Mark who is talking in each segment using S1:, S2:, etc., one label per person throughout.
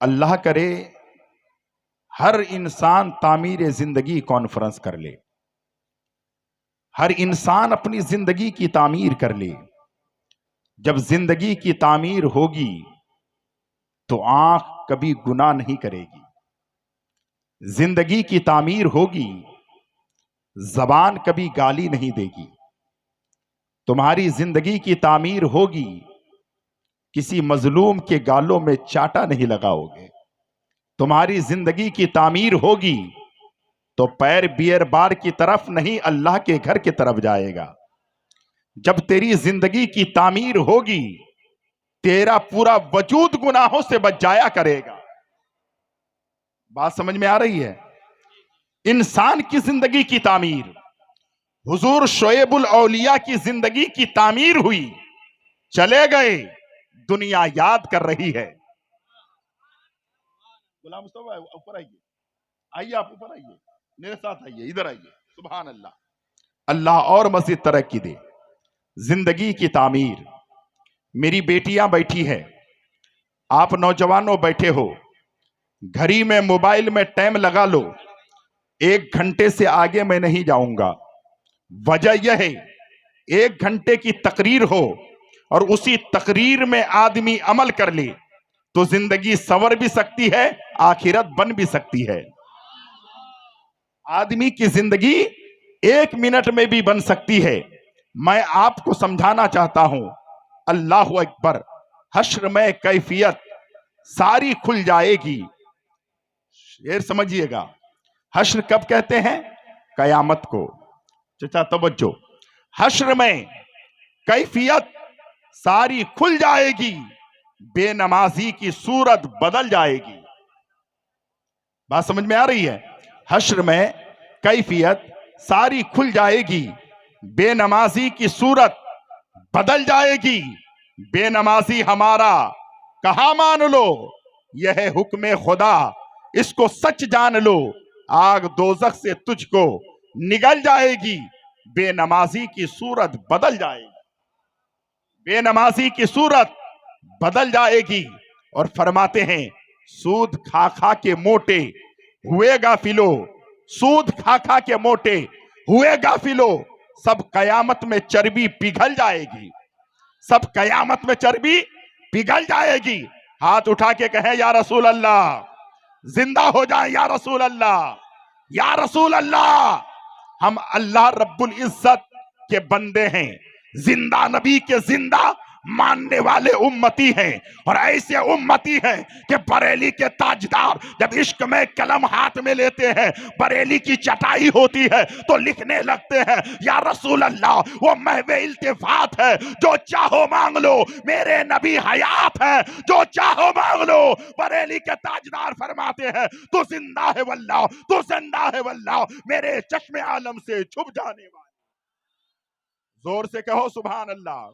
S1: अल्लाह करे हर इंसान तामीर जिंदगी कॉन्फ्रेंस कर ले, हर इंसान अपनी जिंदगी की तामीर कर ले। जब जिंदगी की तामीर होगी तो आंख कभी गुनाह नहीं करेगी। जिंदगी की तामीर होगी, जबान कभी गाली नहीं देगी। तुम्हारी जिंदगी की तामीर होगी, किसी मजलूम के गालों में चाटा नहीं लगाओगे। तुम्हारी जिंदगी की तामीर होगी तो पैर बियर बार की तरफ नहीं, अल्लाह के घर की तरफ जाएगा। जब तेरी जिंदगी की तामीर होगी, तेरा पूरा वजूद गुनाहों से बच जाया करेगा। बात समझ में आ रही है? इंसान की जिंदगी की तामीर, हुजूर शोएबुल औलिया की जिंदगी की तामीर हुई, चले गए, दुनिया याद कर रही है। गुलाम मुस्तफा ऊपर आइए, आइए आप ऊपर आइए, मेरे साथ आइए, इधर आइए। सुभान अल्लाह, अल्लाह और मजीद तरक्की दे। जिंदगी की तामीर, मेरी बेटियां बैठी है, आप नौजवानों बैठे हो, घड़ी में मोबाइल में टाइम लगा लो। 1 घंटे से आगे मैं नहीं जाऊंगा। वजह यह है, 1 घंटे की तकरीर हो और उसी तकरीर में आदमी अमल कर ले तो जिंदगी संवर भी सकती है, आखिरत बन भी सकती है। आदमी की जिंदगी 1 मिनट में भी बन सकती है। मैं आपको समझाना चाहता हूं, अल्लाह अकबर, हश्र में कैफियत सारी खुल जाएगी। शेर समझिएगा, हश्र कब कहते हैं? कयामत को। चचा तवज्जो, हश्र में कैफियत सारी खुल जाएगी, बेनमाजी की सूरत बदल जाएगी। बात समझ में आ रही है? हश्र में कैफियत सारी खुल जाएगी, बेनमाजी की सूरत बदल जाएगी। बेनमाजी हमारा कहां मान लो, यह है हुक्म खुदा, इसको सच जान लो। आग दोजख से तुझको निगल जाएगी, बेनमाजी की सूरत बदल जाएगी। बेनमाजी की सूरत बदल जाएगी। और फरमाते हैं, सूद खा खा के मोटे हुए गाफिलो, सूद खा खा के मोटे हुए गाफिलो, सब कयामत में चर्बी पिघल जाएगी। सब कयामत में चर्बी पिघल जाएगी। हाथ उठा के कहें, या रसूल अल्लाह, जिंदा हो जाए या रसूल अल्लाह, या रसूल अल्लाह। हम अल्लाह रब्बुल इज्जत के बंदे हैं, जिंदा नबी के जिंदा मानने वाले उम्मती हैं। और ऐसे उम्मती हैं कि बरेली के ताजदार जब इश्क में कलम हाथ में लेते हैं, बरेली की चटाई होती है तो लिखने लगते हैं, या रसूल अल्लाह, वो महवे इल्तिफात है, जो चाहो मांग लो, मेरे नबी हयात है, जो चाहो मांग लो। बरेली के ताजदार फरमाते हैं, तू जिंदा है वल्लाह, तू जिंदा है वल्लाह, मेरे चश्मे आलम से छुप जाने वाला। जोर से कहो सुभान अल्लाह।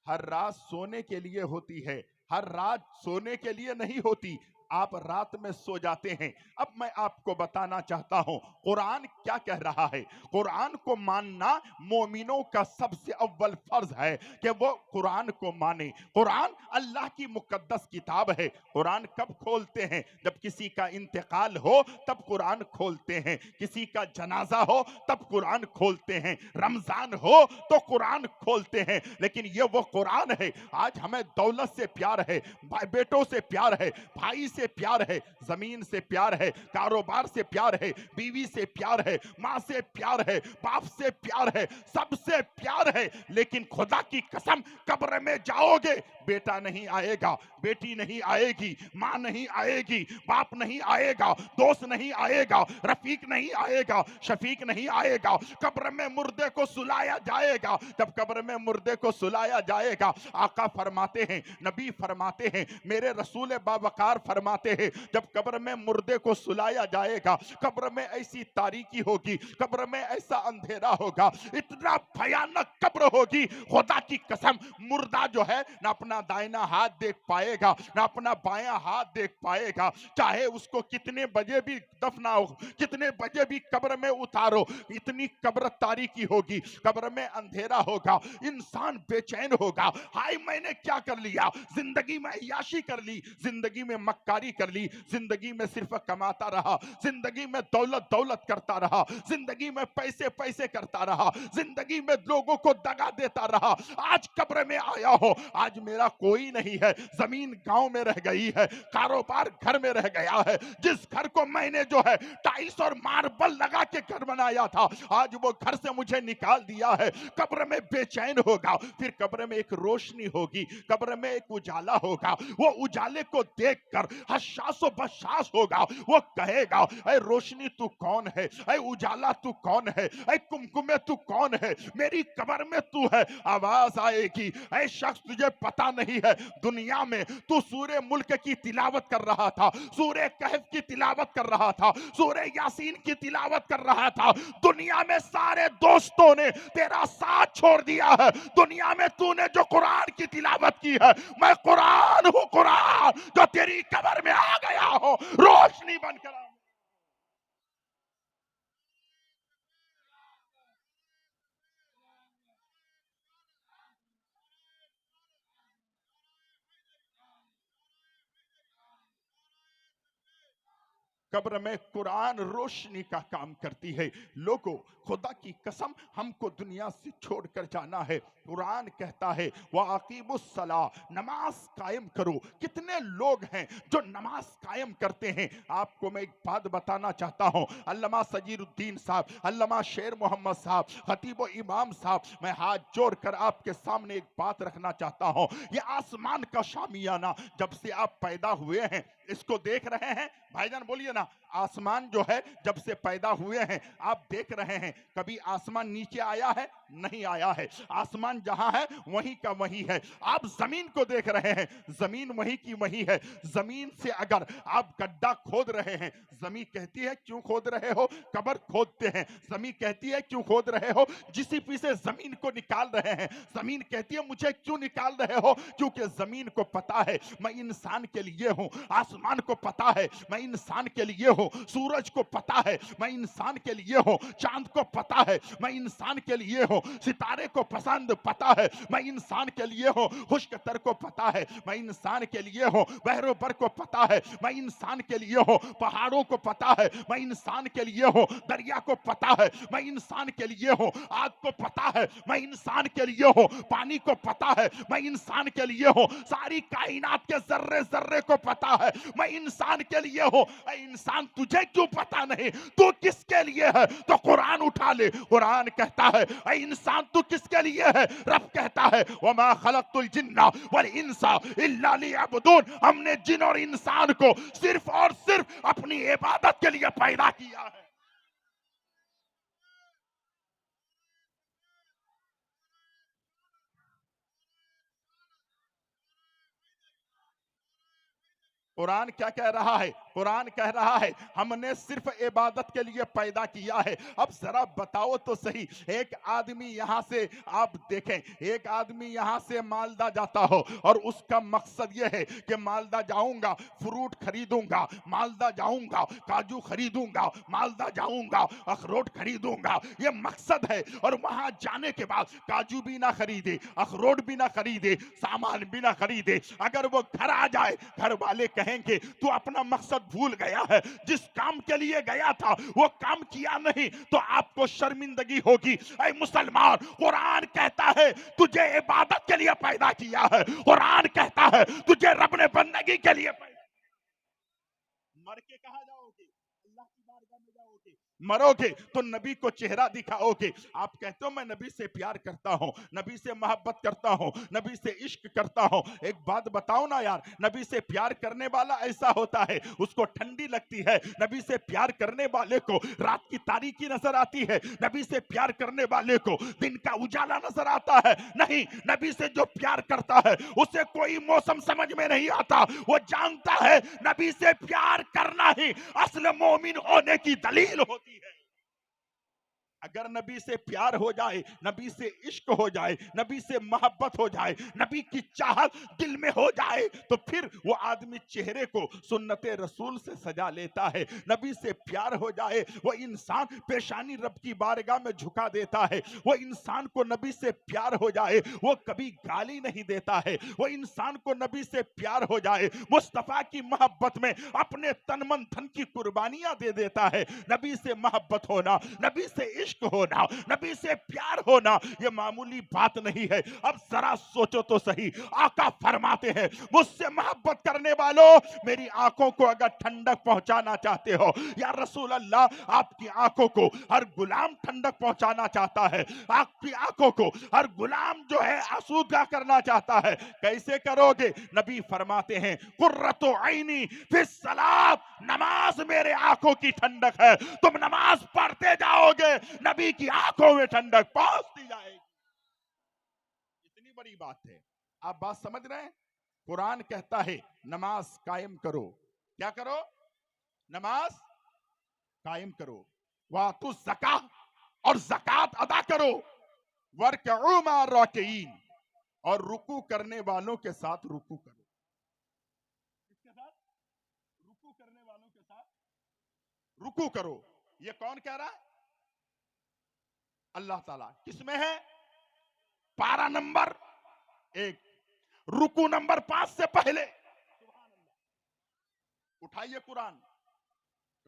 S1: हर रात सोने के लिए होती है, हर रात सोने के लिए नहीं होती। आप रात में सो जाते हैं। अब मैं आपको बताना चाहता हूं, कुरान क्या कह रहा है। कुरान को मानना मोमिनों का सबसे अव्वल फर्ज है कि वो कुरान को माने। कुरान अल्लाह की मुकद्दस किताब है। कुरान कब खोलते हैं? जब किसी का इंतकाल हो तब कुरान खोलते हैं, किसी का जनाजा हो तब कुरान खोलते हैं, रमजान हो तो कुरान खोलते हैं। लेकिन ये वो कुरान है, आज हमें दौलत से प्यार है, बेटों से प्यार है, भाई से प्यार है, जमीन से प्यार है, कारोबार से प्यार है, बीवी से प्यार है, मां से प्यार है, बाप से प्यार है, सबसे प्यार है। लेकिन खुदा की कसम, कब्र में जाओगे, बेटा नहीं आएगा, बेटी नहीं आएगी, मां नहीं आएगी, बाप नहीं आएगा, दोस्त नहीं आएगा, रफीक नहीं आएगा, शफीक नहीं आएगा। कब्र में मुर्दे को सुलाया जाएगा। जब कब्र में मुर्दे को सुलाया जाएगा, आका फरमाते हैं, नबी फरमाते हैं, मेरे रसूल बावकार फरमाते हैं, जब कब्र में मुर्दे को सुलाया जाएगा, कब्र में ऐसी तारीकी होगी, कब्र में ऐसा अंधेरा होगा, इतना भयानक कब्र होगी, खुदा की कसम, मुर्दा जो है ना अपना अपना दाहिना हाथ देख पाएगा, ना अपना बायां हाथ देख पाएगा। चाहे उसको कितने बजे भी दफनाओ, कितने बजे भी कब्र में उतारो, इतनी कब्र तारीकी होगी, कब्र में अंधेरा होगा, इंसान बेचैन होगा। हाय मैंने क्या कर लिया, जिंदगी में अय्याशी कर ली, जिंदगी में मक्कारी कर ली, जिंदगी में सिर्फ कमाता रहा, जिंदगी में दौलत दौलत करता रहा, जिंदगी में पैसे पैसे करता रहा, जिंदगी में लोगों को दगा देता रहा। आज कब्र में आया हो, आज मेरा कोई नहीं है, जमीन गांव में रह गई है, कारोबार घर में रह गया है। जिस घर को मैंने जो है टाइल्स और मार्बल लगा के घर बनाया था, आज वो घर से मुझे निकाल दिया है। कब्र में बेचैन होगा, फिर कब्र में एक रोशनी होगी, कब्र में एक उजाला होगा। वो उजाले को देखकर हशासो बशास होगा, वो कहेगा ऐ रोशनी तू कौन है, ऐ उजाला तू कौन है, ऐ कुमकुमे तू कौन है, मेरी कब्र में तू है। आवाज आएगी, ऐ शख्स तुझे पता नहीं है, दुनिया में तू सूरे मुल्क की तिलावत कर रहा था, सूरे कहफ की तिलावत कर रहा था, सूरे यासीन की तिलावत कर रहा था, दुनिया में सारे दोस्तों ने तेरा साथ छोड़ दिया है, दुनिया में तूने जो कुरान की तिलावत की है, मैं कुरान हूं, कुरान जो तेरी कब्र में आ गया हो, रोशनी बनकर। कब्र में कुरान रोशनी का काम करती है। लोगों, खुदा की कसम, हमको दुनिया से छोड़कर जाना है। कुरान कहता है वाक़िमुस्सला, नमाज कायम करो। कितने लोग हैं जो नमाज कायम करते हैं। आपको मैं एक बात बताना चाहता हूं, अल्लामा सजीरुद्दीन साहब, अल्लामा शेर मोहम्मद साहब, खतीब इमाम साहब, मैं हाथ जोड़कर आपके सामने एक बात रखना चाहता हूं। ये आसमान का शामियाना जब से आप पैदा हुए हैं, इसको देख रहे हैं भाईजान, बोलिए ना। आसमान जो है जब से पैदा हुए हैं आप देख रहे हैं, कभी आसमान नीचे आया है? नहीं आया है। आसमान जहां है वहीं का वहीं है। आप जमीन को देख रहे हैं, जमीन वहीं की वहीं है। जमीन से अगर आप गड्ढा खोद रहे हैं, जमीन कहती है क्यों खोद रहे हो? कब्र खोदते हैं। जमीन कहती है क्यों खोद रहे हो? जीसीपी से जमीन को निकाल रहे हैं। जमीन कहती है मुझे क्यों निकाल रहे हो? क्योंकि जमीन को पता है मैं इंसान के लिए हूं, आसमान को पता है मैं इंसान के लिए हूं, सूरज को पता है मैं इंसान के लिए हूं, चांद को पता है मैं इंसान के लिए हूं, सितारे को पसंद पता है मैं इंसान के लिए हूं, खुश्क तर को पता है मैं इंसान के लिए हूं, बहरो बर को पता है मैं इंसान के लिए हूं, पहाड़ों को पता है मैं इंसान के लिए हूं, दरिया को पता है मैं इंसान के लिए हूं, आग को पता है मैं इंसान के लिए हूं, पानी को पता है मैं इंसान के लिए हूं, सारी कायनात के जर्रे जर्रे को पता है मैं इंसान के लिए हूं। ऐ इंसान, तुझे क्यों पता नहीं तू किसके लिए है? तो कुरान उठा ले। कुरान कहता है ऐ इंसान तू किसके लिए है? रब कहता है वमा खलक़तुल जिन्ना वल इंसा इल्ला लियअबुदून, हमने जिन और इंसान को सिर्फ और सिर्फ अपनी इबादत के लिए पैदा किया है। कुरान क्या कह रहा है? कुरान कह रहा है हमने सिर्फ इबादत के लिए पैदा किया है। अब जरा बताओ तो सही, एक आदमी यहां से, आप देखें, एक आदमी यहां से मालदा जाता हो और उसका मकसद यह है कि मालदा जाऊंगा, फ्रूट खरीदूंगा, मालदा जाऊंगा, काजू खरीदूंगा, मालदा जाऊंगा, अखरोट खरीदूंगा, ये मकसद है। और वहां जाने के बाद काजू भी ना खरीदे, अखरोट भी ना खरीदे, सामान भी ना खरीदे, अगर वो घर आ जाए, घर वाले कहेंगे तू अपना मकसद भूल गया है, जिस काम के लिए गया था वो काम किया नहीं, तो आपको शर्मिंदगी होगी। ऐ मुसलमान, कुरान कहता है तुझे इबादत के लिए पैदा किया है, कुरान कहता है तुझे रब ने बंदगी के लिए पैदा। मर के कहां जाओगे? अल्लाह की बारगाह में जाओगे। मरोगे तो नबी को चेहरा दिखाओगे। आप कहते हो मैं नबी से प्यार करता हूं, नबी से मोहब्बत करता हूं, नबी से इश्क करता हूं। एक बात बताओ ना यार, नबी से प्यार करने वाला ऐसा होता है उसको ठंडी लगती है, नबी से प्यार करने वाले को रात की तारीकी नजर आती है, नबी से प्यार करने वाले को दिन का उजाला नजर आता है। नहीं, नबी से जो प्यार करता है उसे कोई मौसम समझ में नहीं आता। वो जानता है नबी से प्यार करना ही असल मोमिन होने की दलील होती है। अगर नबी से प्यार हो जाए, नबी से इश्क हो जाए, नबी से मोहब्बत हो जाए, नबी की चाहत दिल में हो जाए, तो फिर वो आदमी चेहरे को सुन्नते रसूल से सजा लेता है। नबी से प्यार हो जाए, वो इंसान पेशानी रब की बारगाह में झुका देता है। वो इंसान को नबी से प्यार हो जाए, वो कभी गाली नहीं देता है। वो इंसान को नबी से प्यार हो जाए, मुस्तफा की मोहब्बत में अपने तन मन धन की कुर्बानियां दे देता है। नबी से मोहब्बत होना, नबी से इश्क होना, नबी से प्यार होना, ये मामूली बात नहीं है। अब जरा सोचो तो सही, आका फरमाते हैं, मुझसे मोहब्बत करने वालों, मेरी आंखों को अगर ठंडक पहुंचाना चाहते हो, या रसूल अल्लाह आपकी आंखों को हर गुलाम ठंडक पहुंचाना चाहता है, आपकी आंखों को हर गुलाम जो है आसूदा करना चाहता है, कैसे करोगे? नबी फरमाते हैं, कुर्रतु ऐनी फिस सलात, नमाज मेरे आंखों की ठंडक है। तुम नमाज पढ़ते जाओगे, नबी की आंखों में ठंडक पहुंचती जाएगी। इतनी बड़ी बात है। आप बात समझ रहे हैं? कुरान कहता है नमाज कायम करो। क्या करो? नमाज कायम करो। वातु ज़का, और ज़कात अदा करो। वर्कऊ माअ राकिईन, और रुकू करने वालों के साथ रुकू करो। किसके साथ? रुकू करने वालों के साथ रुकू करो। ये कौन कह रहा है? अल्लाह ताला। किसमें है? पारा नंबर 1, रुकू नंबर 5 से पहले। उठाइए कुरान,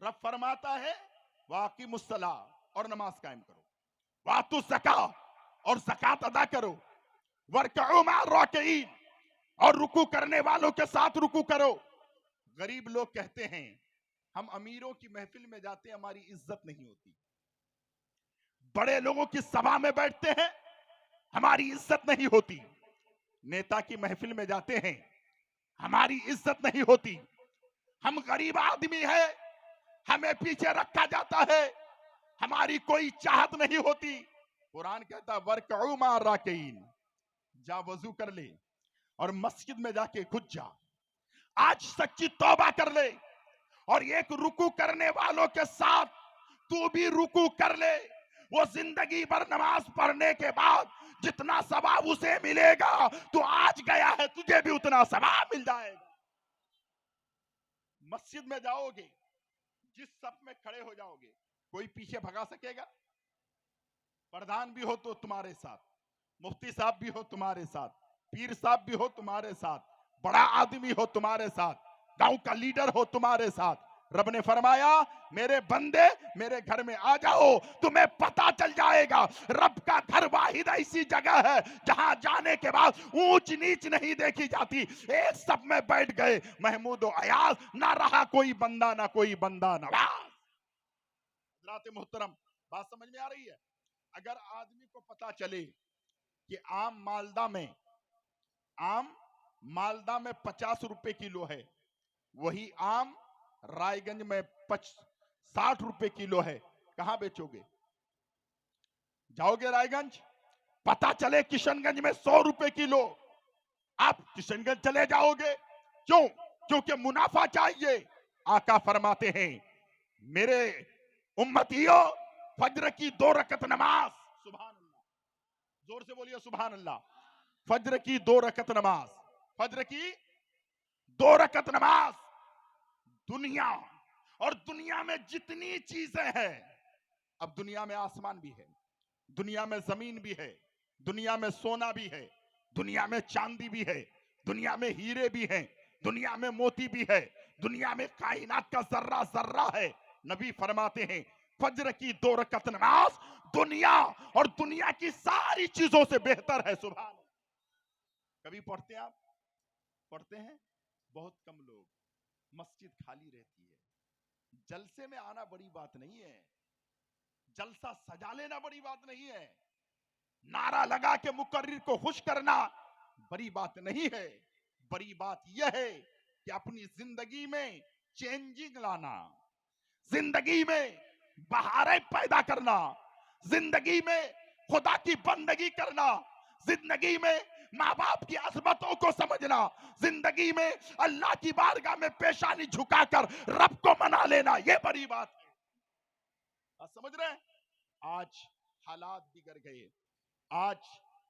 S1: रब फरमाता है वाकिमुस्सला, और नमाज कायम करो। वातु ज़का, और ज़कात अदा करो। वर्कऊ माअ राकिईन, और रुकू करने वालों के साथ रुकू करो। गरीब लोग कहते हैं हम अमीरों की महफिल में जाते हैं, हमारी इज्जत नहीं होती। बड़े लोगों की सभा में बैठते हैं, हमारी इज्जत नहीं होती। नेता की महफिल में जाते हैं, हमारी इज्जत नहीं होती। हम गरीब आदमी हैं, हमें पीछे रखा जाता है, हमारी कोई चाहत नहीं होती। कुरान कहता वर्कऊ माअ राकिईन, जा वजू कर ले और मस्जिद में जाके घुस जा। आज सच्ची तौबा कर ले, और एक रुकू करने वालों के साथ तू भी रुकू कर ले। वो जिंदगी भर नमाज पढ़ने के बाद जितना सवाब उसे मिलेगा, तो आज गया है, तुझे भी उतना सवाब मिल जाएगा। मस्जिद में जाओगे, जिस सफ में खड़े हो जाओगे, कोई पीछे भगा सकेगा? प्रधान भी हो तो तुम्हारे साथ, मुफ्ती साहब भी हो तुम्हारे साथ, पीर साहब भी हो तुम्हारे साथ, बड़ा आदमी हो तुम्हारे साथ, गांव का लीडर हो तुम्हारे साथ। रब ने फरमाया मेरे बंदे मेरे घर में आ जाओ, तुम्हें पता चल जाएगा रब का घर वाहिद ऐसी जगह है जहां जाने के बाद ऊंच नीच नहीं देखी जाती। एक सब में बैठ गए महमूद और अयाज, ना रहा कोई बंदा ना कोई बंदा नवाज। हज़रात मोहतरम, बात समझ में आ रही है? अगर आदमी को पता चले कि आम मालदा में 50 रुपए किलो है, वही आम रायगंज में 60 रुपए किलो है, कहां बेचोगे? जाओगे रायगंज? पता चले किशनगंज में 100 रुपए किलो, आप किशनगंज चले जाओगे। क्यों? क्योंकि मुनाफा चाहिए। आका फरमाते हैं मेरे उम्मतियों, फज्र की 2 रकत नमाज, सुभान अल्लाह, जोर से बोलिए सुभान अल्लाह। फज्र की 2 रकत नमाज, फज्र की 2 रकत नमाज, दुनिया और दुनिया में जितनी चीजें हैं, अब दुनिया में आसमान भी है, दुनिया में जमीन भी है, दुनिया में सोना भी है, दुनिया में चांदी भी है, दुनिया में हीरे भी हैं, दुनिया में मोती भी है, दुनिया में कायनात का जर्रा जर्रा है। नबी फरमाते हैं फज्र की 2 रकत नमाज दुनिया और दुनिया की सारी चीजों से बेहतर है। सुभान। कभी पढ़ते हैं आप? पढ़ते हैं? बहुत कम लोग। मस्जिद खाली रहती है। जलसे में आना बड़ी बात नहीं है, जलसा सजा लेना बड़ी बात नहीं है, नारा लगा के मुकर्रिर को खुश करना बड़ी बात नहीं है। बड़ी बात यह है कि अपनी जिंदगी में चेंजिंग लाना, जिंदगी में बहारें पैदा करना, जिंदगी में खुदा की बंदगी करना, जिंदगी में माँ बाप की अजमतों को समझना, जिंदगी में अल्लाह की बारगाह में पेशानी झुकाकर रब को मना लेना, यह बड़ी बात है। आप समझ रहे हैं? आज हालात बिगड़ गए। आज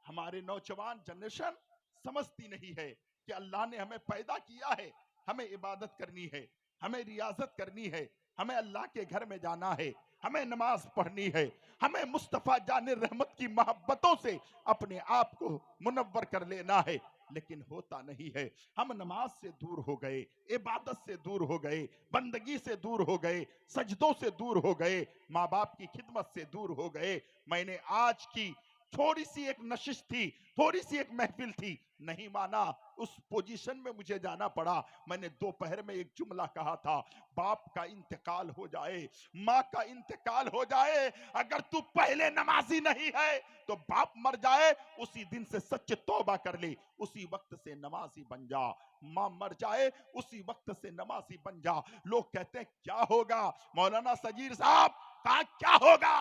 S1: हमारे नौजवान जनरेशन समझती नहीं है कि अल्लाह ने हमें पैदा किया है, हमें इबादत करनी है, हमें रियाजत करनी है, हमें अल्लाह के घर में जाना है, हमें नमाज पढ़नी है, हमें मुस्तफा जाने रहमत की मोहब्बतों से अपने आप को मुनव्वर कर लेना है। लेकिन होता नहीं है। हम नमाज से दूर हो गए, इबादत से दूर हो गए, बंदगी से दूर हो गए, सजदों से दूर हो गए, माँ बाप की खिदमत से दूर हो गए। मैंने आज की थोड़ी सी एक नशिश थी, थोड़ी सी एक महफिल थी, नहीं माना, उस पोजीशन में मुझे जाना पड़ा। मैंने दोपहर में एक जुमला कहा था, बाप का इंतकाल हो जाए, माँ का इंतकाल हो जाए, अगर तू पहले नमाजी नहीं है तो बाप मर जाए, उसी दिन से सच्चे तौबा कर ले, उसी वक्त से नमाजी बन जा। माँ मर जाए, उसी वक्त से नमाजी बन जा। लोग कहते हैं क्या होगा मौलाना सगीर साहब, कहा क्या होगा?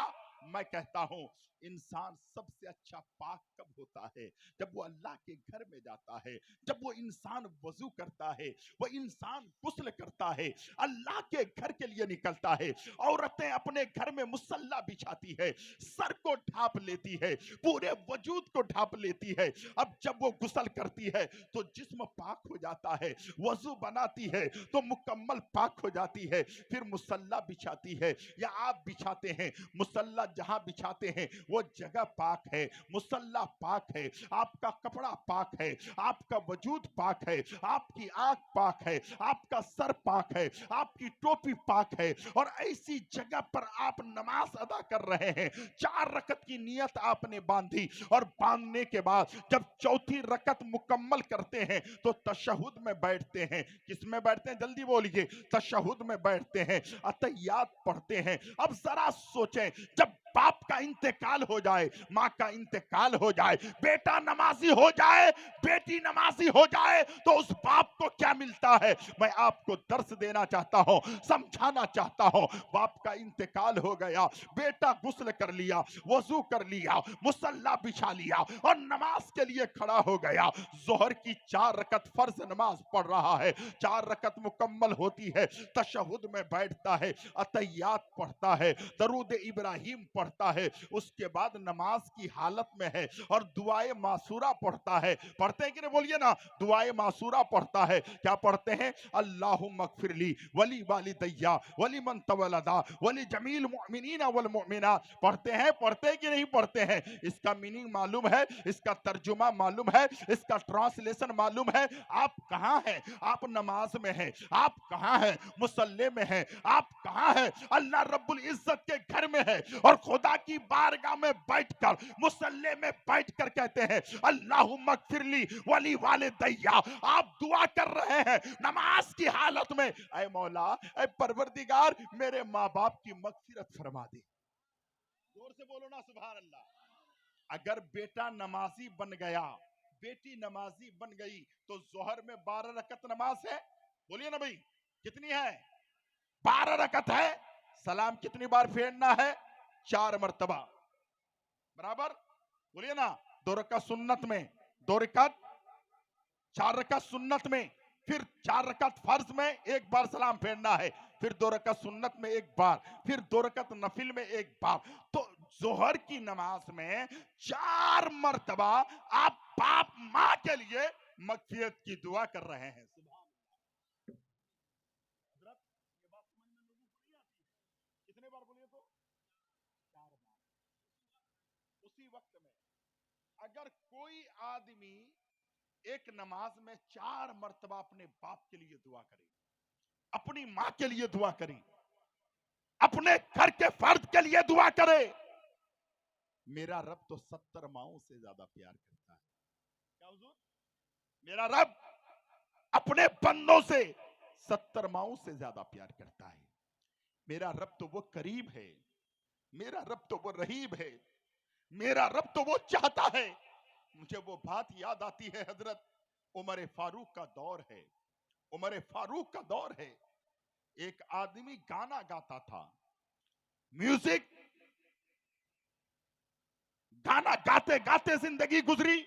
S1: मैं कहता हूं इंसान सबसे अच्छा पाक कब होता है? जब वो अल्लाह के घर में जाता है, जब वो इंसान वजू करता है, वो इंसान गुस्ल करता है, अल्लाह के घर के लिए निकलता है। औरतें अपने घर में मुसल्ला बिछाती है, सर को ढांप लेती है, पूरे वजूद को ढांप लेती है। अब जब वो गुस्ल करती है तो जिस्म पाक हो जाता है, वजू बनाती है तो मुकम्मल पाक हो जाती है, फिर मुसल्ला बिछाती है या आप बिछाते हैं, मुसल्ला जहां बिछाते हैं वो जगह पाक है, मुसल्ला पाक है, आपका कपड़ा पाक है, आपका वजूद पाक है, आपकी आंख पाक है, आपका सर पाक है, आपकी टोपी पाक है, और ऐसी जगह पर आप नमाज अदा कर रहे हैं। 4 रकत की नियत आपने बांधी, और बांधने के बाद जब चौथी रकत मुकम्मल करते हैं तो तशहुद में बैठते हैं। किस में बैठते हैं? जल्दी बोलिए। तशहुद में बैठते हैं, अतहियात पढ़ते हैं। अब जरा सोचें, जब बाप का इंतकाल हो जाए, माँ का इंतकाल हो जाए, बेटा नमाजी हो जाए, बेटी नमाजी हो जाए, तो उस बाप को क्या मिलता है? मैं आपको दर्स देना चाहता हूं, समझाना चाहता हूं। बाप का इंतकाल हो गया, बेटा गुस्ल कर लिया, वजू कर लिया, मुसल्ला बिछा लिया और नमाज के लिए खड़ा हो गया। जोहर की 4 रकत फर्ज नमाज पढ़ रहा है, 4 रकत मुकम्मल होती है, तशहुद में बैठता है, अतहियात पढ़ता है, दरूद इब्राहिम पढ़ता है, उसके बाद नमाज की हालत में है और दुआए मासूरा पढ़ता है। पढ़ते हैं कि नहीं? बोलिए ना। दुआए मासूरा पढ़ता है। क्या पढ़ते हैं? अल्लाहु मगफिरली वली वालिदैया वली मन तवलदा वली जमील मुमिनीना वल मुमिनात। पढ़ते हैं? पढ़ते हैं कि नहीं पढ़ते हैं? इसका मीनिंग मालूम है, इसका तर्जुमा मालूम है, इसका ट्रांसलेशन मालूम है। आप कहां हैं? आप नमाज में हैं। आप कहां हैं? मुसल्ले में हैं। आप कहां हैं? अल्लाह रब्बुल इज्जत के घर में है, और खुदा की बारगाह में बैठकर, मुसल्ले में बैठकर कहते हैं अल्लाहु मगफिरली वली वालिदैया। आप दुआ कर रहे हैं नमाज की हालत में, ऐ मौला, ऐ परवरदिगार, मेरे माँ बाप की मगफिरत फरमा दे। जोर से बोलो ना सुभान अल्लाह। अगर बेटा नमाजी बन गया, बेटी नमाजी बन गई, तो जोहर में 12 रकत नमाज है। बोलिए ना भाई, कितनी है? 12 रकत है। सलाम कितनी बार फेरना है? 4 मर्तबा। बराबर? बोलिए ना। 2 रकत सुन्नत में, 2 रकत, 4 रकत सुन्नत में, फिर 4 रकत फर्ज में एक बार सलाम फेरना है, फिर 2 रकत सुन्नत में एक बार, फिर 2 रकत नफिल में एक बार। तो जोहर की नमाज में 4 मर्तबा आप बाप माँ के लिए मगफिरत की दुआ कर रहे हैं। कितने बार बोलिए तो? 4 बार। उसी वक्त में अगर कोई आदमी एक नमाज में 4 मर्तबा अपने बाप के लिए दुआ करे, अपनी माँ के लिए दुआ करे, अपने घर के फर्द के लिए दुआ करे, मेरा रब तो 70 माओं से ज्यादा प्यार करता है। क्या हुजूर? मेरा रब अपने बंदों से 70 माओं से ज्यादा प्यार करता है। मेरा रब तो वो करीब है, मेरा रब तो वो रहीब है, मेरा रब तो वो चाहता है। मुझे वो बात याद आती है, हजरत उमर फारूक का दौर है, उमर फारूक का दौर है। एक आदमी गाना गाता था, म्यूजिक, गाना गाते गाते जिंदगी गुजरी,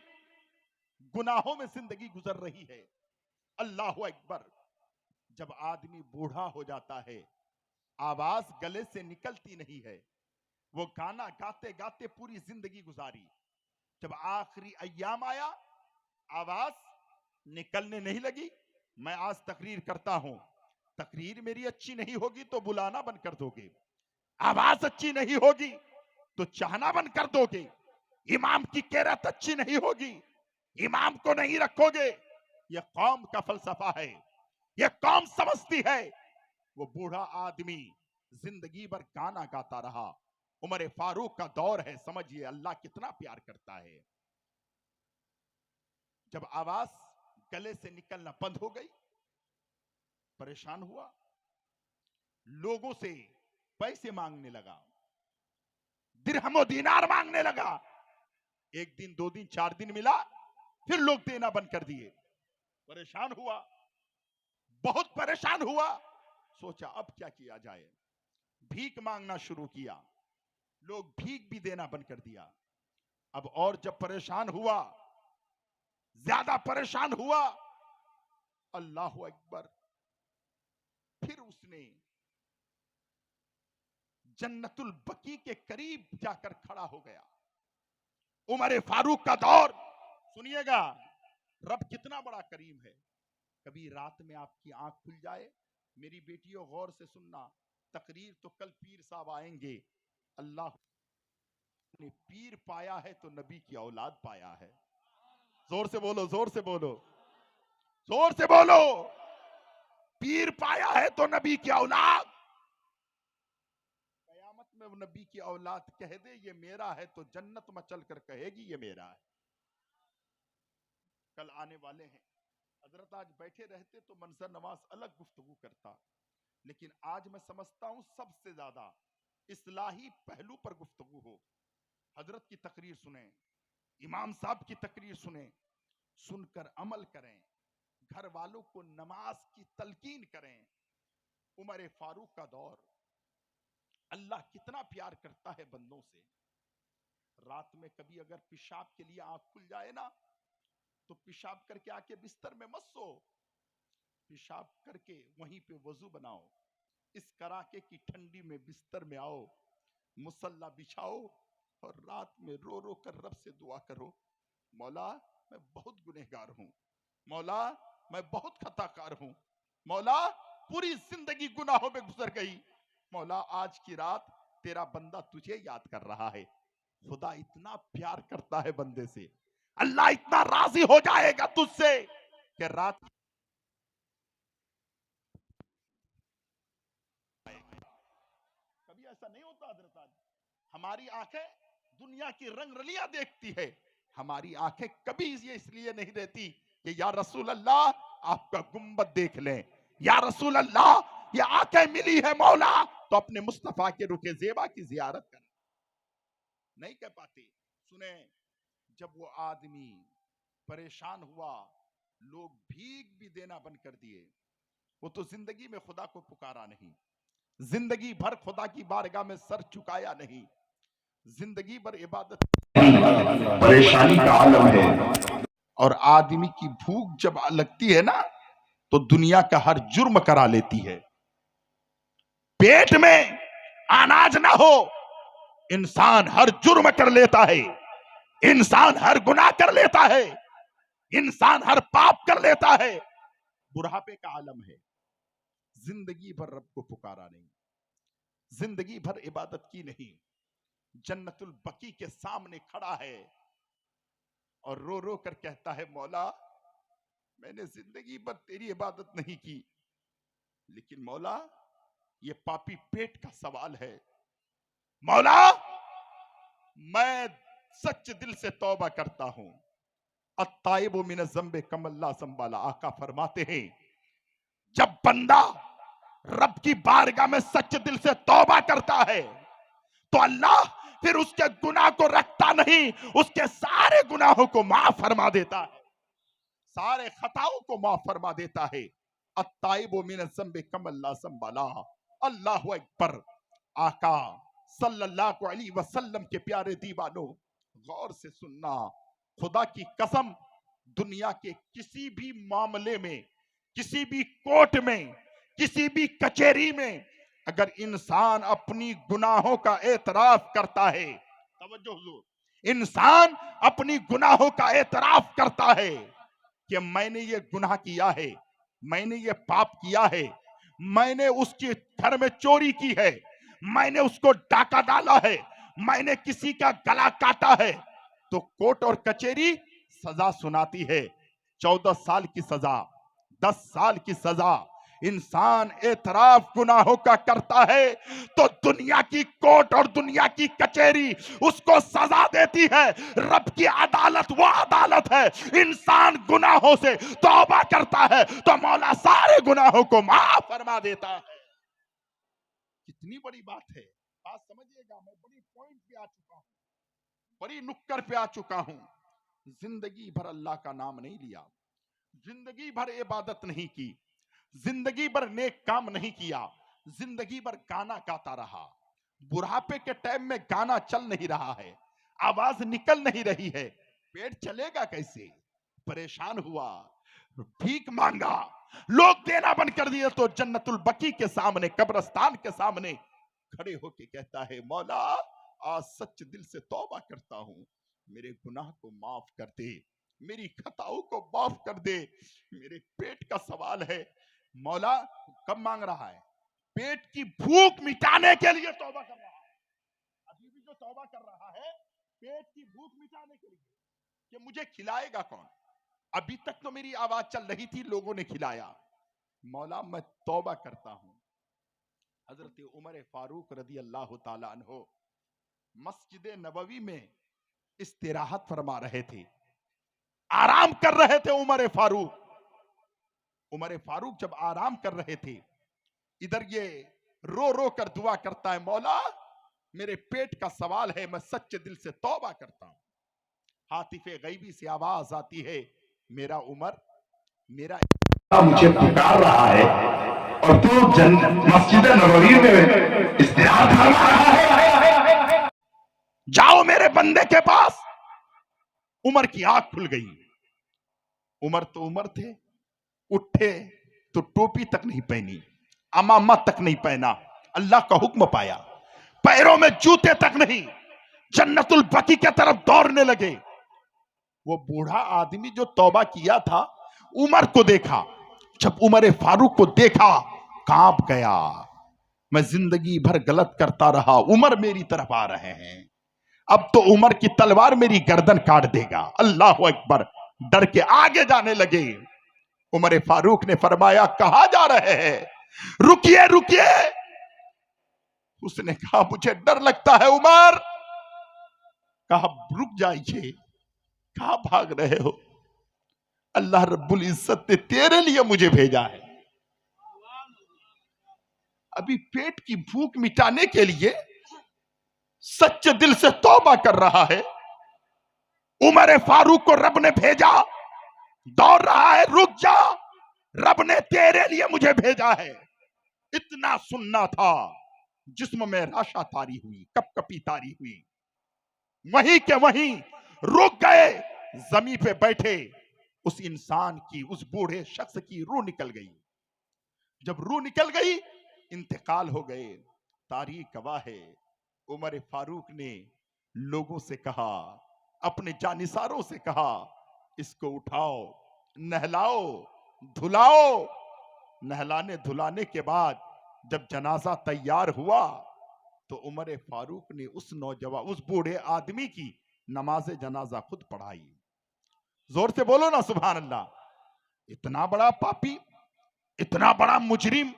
S1: गुनाहों में जिंदगी गुजर रही है। अल्लाह अकबर। जब आदमी बूढ़ा हो जाता है, आवाज गले से निकलती नहीं है, वो गाना गाते गाते पूरी जिंदगी गुजारी। जब आखिरी अय्याम आया, आवाज निकलने नहीं लगी। मैं आज तकरीर करता हूं, तकरीर मेरी अच्छी नहीं होगी तो बुलाना बंद कर दोगे, आवाज अच्छी नहीं होगी तो चाहना बंद कर दोगे, इमाम की किरात अच्छी नहीं होगी, इमाम को नहीं रखोगे। यह कौम का फलसफा है, यह कौम समझती है। वो बूढ़ा आदमी जिंदगी भर गाना गाता रहा। उमर फारूक का दौर है, समझिए अल्लाह कितना प्यार करता है। जब आवाज गले से निकलना बंद हो गई, परेशान हुआ, लोगों से पैसे मांगने लगा, दिरहम दीनार मांगने लगा। एक दिन, 2 दिन, 4 दिन मिला, फिर लोग देना बंद कर दिए। परेशान हुआ, बहुत परेशान हुआ। सोचा अब क्या किया जाए, भीख मांगना शुरू किया। लोग भीख भी देना बंद कर दिया। अब और जब परेशान हुआ, ज्यादा परेशान हुआ, अल्लाह अकबर, फिर उसने जन्नतुल बकी के करीब जाकर खड़ा हो गया। उमर फारूक का दौर, सुनिएगा रब कितना बड़ा करीम है। कभी रात में आपकी आंख खुल जाए, मेरी बेटियों गौर से सुनना, तकरीर तो कल पीर साहब आएंगे। अल्लाह ने पीर पाया है तो नबी की औलाद पाया है। जोर से बोलो, जोर से बोलो, जोर से बोलो। पीर पाया है तो नबी की औलाद। कयामत में वो नबी की औलाद कह दे ये मेरा है तो जन्नत में चलकर कहेगी ये मेरा है। कल आने वाले हैं। हजरत आज बैठे रहते तो मंजर नवाज अलग गुफ्तगू करता, लेकिन आज मैं समझता हूं सबसे ज्यादा इस्लाही पहलू पर गुफ्तगू हो। हजरत की तकरीर सुने, इमाम साहब की तकरीर सुने, सुनकर अमल करें, घर वालों को नमाज की तलकीन करें। उमर फारूक का दौर, अल्लाह कितना प्यार करता है बंदों से। रात में कभी अगर पेशाब के लिए आंख खुल जाए ना, तो पेशाब करके आके बिस्तर में मत सो, पेशाब करके वहीं पे वजू बनाओ। इस कड़ाके की ठंडी में बिस्तर में आओ, मुसल्ला बिछाओ और रात में रो रो कर रब से दुआ करो, मौला मैं बहुत गुनहगार हूं, मौला मैं बहुत खताकार हूं, मौला पूरी जिंदगी गुनाहों में गुजर गई, मौला आज की रात तेरा बंदा तुझे याद कर रहा है। खुदा इतना प्यार करता है बंदे से, अल्लाह इतना राजी हो जाएगा तुझसे कि रात कभी ऐसा नहीं होता। हजरत आज हमारी आंखें दुनिया की रंग रलियां देखती है, हमारी आंखें कभी ये इसलिए नहीं रहती कि या रसूल अल्लाह आपका गुंबद देख लें, या रसूल अल्लाह ये आंखें मिली है मौला तो अपने मुस्तफा के रुके जेबा की जियारत करें, नहीं कह पाते। सुने, जब वो आदमी परेशान हुआ, लोग भीख भी देना बंद कर दिए। वो तो जिंदगी में खुदा को पुकारा नहीं, जिंदगी भर खुदा की बारगाह में सर झुकाया नहीं, जिंदगी भर इबादत, परेशानी का आलम है। और आदमी की भूख जब लगती है ना, तो दुनिया का हर जुर्म करा लेती है। पेट में अनाज ना हो, इंसान हर जुर्म कर लेता है, इंसान हर गुनाह कर लेता है, इंसान हर पाप कर लेता है। बुढ़ापे का आलम है, जिंदगी भर रब को पुकारा नहीं, जिंदगी भर इबादत की नहीं, जन्नतुल बकी के सामने खड़ा है और रो रो कर कहता है मौला मैंने जिंदगी भर तेरी इबादत नहीं की, लेकिन मौला ये पापी पेट का सवाल है, मौला मैं सच्चे दिल से तौबा करता हूं। अत्ताइबु मिन ज़ंबे कमल्ला संभाला। आका फरमाते हैं जब बंदा रब की बारगाह में सच्चे दिल से तौबा करता है तो अल्लाह फिर उसके गुनाह को रखता नहीं, उसके सारे गुनाहों को माफ फरमा देता है, सारे खताओं को माफ फरमा देता है। अत्ताइबु मिन ज़ंबे कमल्ला संभाला। अल्लाहु अकबर। आका सल्लल्लाहु अलैहि वसल्लम के प्यारे दीवानों, गौर से सुनना, खुदा की कसम दुनिया के किसी भी मामले में, किसी भी कोर्ट में, किसी भी कचहरी में अगर इंसान अपनी गुनाहों का एतराफ करता है, तवज्जो हुजूर, इंसान अपनी गुनाहों का एतराफ करता है कि मैंने ये गुनाह किया है, मैंने ये पाप किया है, मैंने उसके घर में चोरी की है, मैंने उसको डाका डाला है, मैंने किसी का गला काटा है, तो कोर्ट और कचहरी सजा सुनाती है। 14 साल की सजा, 10 साल की सजा। इंसान एतराफ गुनाहों का करता है तो दुनिया की कोर्ट और दुनिया की कचहरी उसको सजा देती है। रब की अदालत वो अदालत है, इंसान गुनाहों से तौबा करता है तो मौला सारे गुनाहों को माफ फरमा देता है। कितनी बड़ी बात है, बात समझिएगा। मैं बड़ी पॉइंट पे आ चुका हूं, बड़ी नुक्कड़ पे आ चुका हूं। जिंदगी भर अल्लाह का नाम नहीं लिया, जिंदगी भर इबादत नहीं की, जिंदगी भर नेक काम नहीं किया, जिंदगी भर गाना गाता रहा। बुढ़ापे के टाइम में गाना चल नहीं रहा है, आवाज निकल नहीं रही है, पेट चलेगा कैसे? परेशान हुआ, भीख मांगा, लोग देना बंद कर दिए तो जन्नतुल बकी के सामने, कब्रिस्तान के सामने खड़े होके कहता है, मौला आज सच दिल से तौबा करता हूं, मेरे गुनाह को माफ कर दे, मेरी खताओं को माफ कर दे, मेरे पेट का सवाल है। मौला कब मांग रहा है? पेट की भूख मिटाने के लिए तौबा कर रहा है। अभी भी जो तौबा कर रहा है पेट की भूख मिटाने के लिए कि मुझे खिलाएगा कौन? अभी तक तो मेरी आवाज चल रही थी, लोगों ने खिलाया। मौला मैं तौबा करता हूं। हजरत उमर फारूक रदी अल्लाह ताला अन्हो मस्जिद नबवी में इस्तिराहत फरमा रहे थे, आराम कर रहे थे। उमर फारूक जब आराम कर रहे थे, इधर ये रो रो कर दुआ करता है, मौला मेरे पेट का सवाल है, मैं सच्चे दिल से तौबा करता हूं। हातिफे गैबी से आवाज आती है, मेरा उमर, मेरा मुझे पुकार रहा है और तू मस्जिद नबवी में इस्तिराहत फरमा रहा है, जाओ मेरे बंदे के पास। उमर की आंख खुल गई। उमर तो उमर थे, उठे तो टोपी तक नहीं पहनी, अमामा तक नहीं पहना, अल्लाह का हुक्म पाया, पैरों में जूते तक नहीं, जन्नतुल बकी की तरफ दौड़ने लगे। वो बूढ़ा आदमी जो तौबा किया था, उमर को देखा, जब उमर फारूक को देखा कांप गया। मैं जिंदगी भर गलत करता रहा, उमर मेरी तरफ आ रहे हैं, अब तो उमर की तलवार मेरी गर्दन काट देगा। अल्लाह अकबर, डर के आगे जाने लगे। उमर फारूक ने फरमाया, कहां जा रहे हैं? रुकिए रुकिए। उसने कहा, मुझे डर लगता है उमर। कहा, रुक जाइए, कहां भाग रहे हो? अल्लाह रब्बुल इज्जत ने तेरे लिए मुझे भेजा है। अभी पेट की भूख मिटाने के लिए सच्चे दिल से तौबा कर रहा है। उमर फारूक को रब ने भेजा, दौड़ रहा है, रुक जा, रब ने तेरे लिए मुझे भेजा है। इतना सुनना था, जिस्म में राशा तारी हुई, कपकपी तारी हुई, वहीं के वहीं रुक गए। जमीन पे बैठे उस इंसान की, उस बूढ़े शख्स की रूह निकल गई। जब रूह निकल गई, इंतकाल हो गए। तारीख गवाह है, उमर फारूक ने लोगों से कहा, अपने जानिसारों से कहा, इसको उठाओ, नहलाओ, धुलाओ। नहलाने धुलाने के बाद जब जनाजा तैयार हुआ तो उमर फारूक ने उस नौजवान, उस बूढ़े आदमी की नमाज जनाजा खुद पढ़ाई। जोर से बोलो ना सुभान अल्लाह। इतना बड़ा पापी, इतना बड़ा मुजरिम,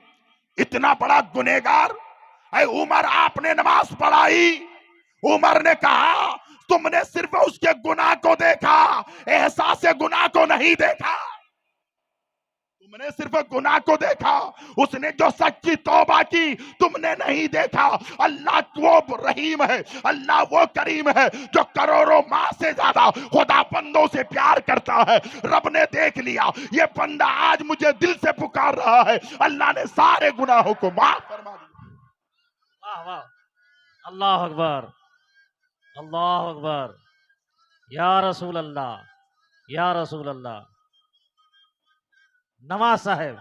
S1: इतना बड़ा गुनहगार, ऐ उमर आपने नमाज पढ़ाई। उमर ने कहा, तुमने सिर्फ उसके गुनाह को देखा, एहसास गुनाह को नहीं देखा। तुमने सिर्फ गुनाह को देखा, उसने जो सच्ची तौबा की तुमने नहीं देखा। अल्लाह वो रहीम है, अल्लाह वो करीम है जो करोड़ों माँ से ज्यादा खुदा बंदों से प्यार करता है। रब ने देख लिया, ये बंदा आज मुझे दिल से पुकार रहा है, अल्लाह ने सारे गुनाहों को माफ फरमा दिया।
S2: वाह वाह, अल्लाह अकबर, अल्लाह अकबर, या रसूल अल्लाह, या रसूल अल्लाह। नवाज साहब,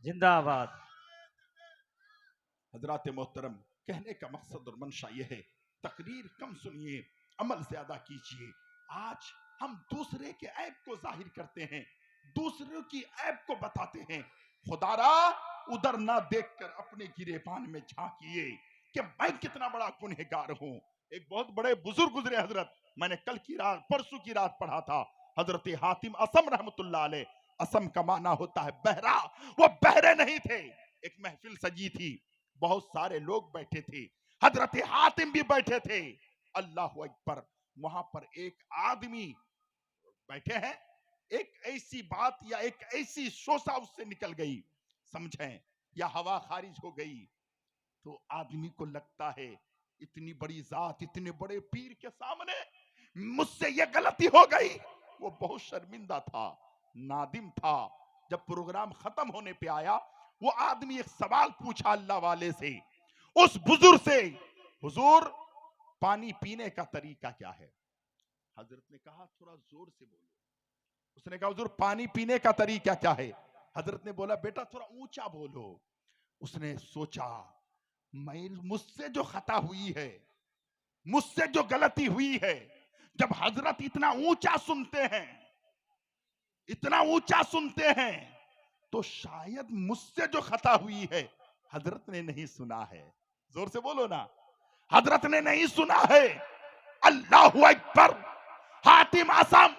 S2: जिंदाबाद।
S1: हजरात मोहतरम, कहने का मकसद और मंशा यह है, तकरीर कम सुनिए, अमल ज्यादा कीजिए। आज हम दूसरे के ऐब को जाहिर करते हैं, दूसरों की ऐब को बताते हैं। खुदारा उधर ना देखकर अपने गिरेबान में झांकिए कि मैं कितना बड़ा गुनहगार हूं। एक बहुत बड़े बुजुर्ग गुजरे हजरत, मैंने कल की रात परसों की रात पढ़ा था, हजरत हातिम असम रहमतुल्लाह अलैह। असम का माना होता है बहरा। वो बहरे नहीं थे। एक महफिल सजी थी, बहुत सारे लोग बैठे थे, हजरत हातिम भी बैठे थे। अल्लाह अकबर। वहां पर एक आदमी बैठे हैं, एक ऐसी बात या एक ऐसी शोषा उससे निकल गई, समझें, या हवा खारिज हो गई, तो आदमी को लगता है इतनी बड़ी जात, इतने बड़े पीर के सामने मुझसे यह गलती हो गई। वो बहुत शर्मिंदा था, नादिम था। जब प्रोग्राम खत्म होने पे आया, वो आदमी एक सवाल पूछा अल्लाह वाले से, उस बुजुर्ग से, हुजूर पानी पीने का तरीका क्या है? हजरत ने कहा थोड़ा जोर से बोलो। उसने कहा हुजूर पानी पीने का तरीका क्या है? हजरत ने बोला बेटा थोड़ा ऊंचा बोलो। उसने सोचा, मैं मुझसे जो खता हुई है, मुझसे जो गलती हुई है, जब हजरत इतना ऊंचा सुनते हैं, इतना ऊंचा सुनते हैं, तो शायद मुझसे जो खता हुई है हजरत ने नहीं सुना है। जोर से बोलो ना, हजरत ने नहीं सुना है। अल्लाहु अकबर। हातिम असम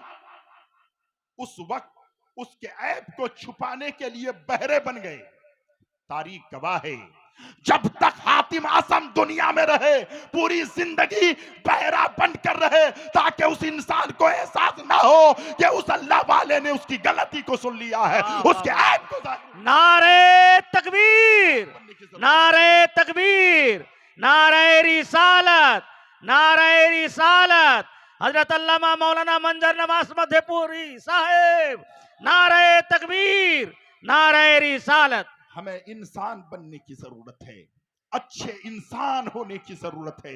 S1: उस वक्त उसके ऐब को छुपाने के लिए बहरे बन गए। तारीख गवाह है, जब तक हातिम आसम दुनिया में रहे, पूरी जिंदगी बहरा बनकर रहे, ताकि उस इंसान को एहसास ना हो कि उस अल्लाह वाले ने उसकी गलती को सुन लिया है, उसके ऐब को
S2: नारे तकबीर, नारे तकबीर, नारे रिसालत, नारे रिसालत। हजरत अल्लामा मौलाना मंजर नवाज मधेपुरी साहेब, नारे तकबीर, नारे रिसालत।
S1: हमें इंसान बनने की जरूरत है, अच्छे इंसान होने की जरूरत है।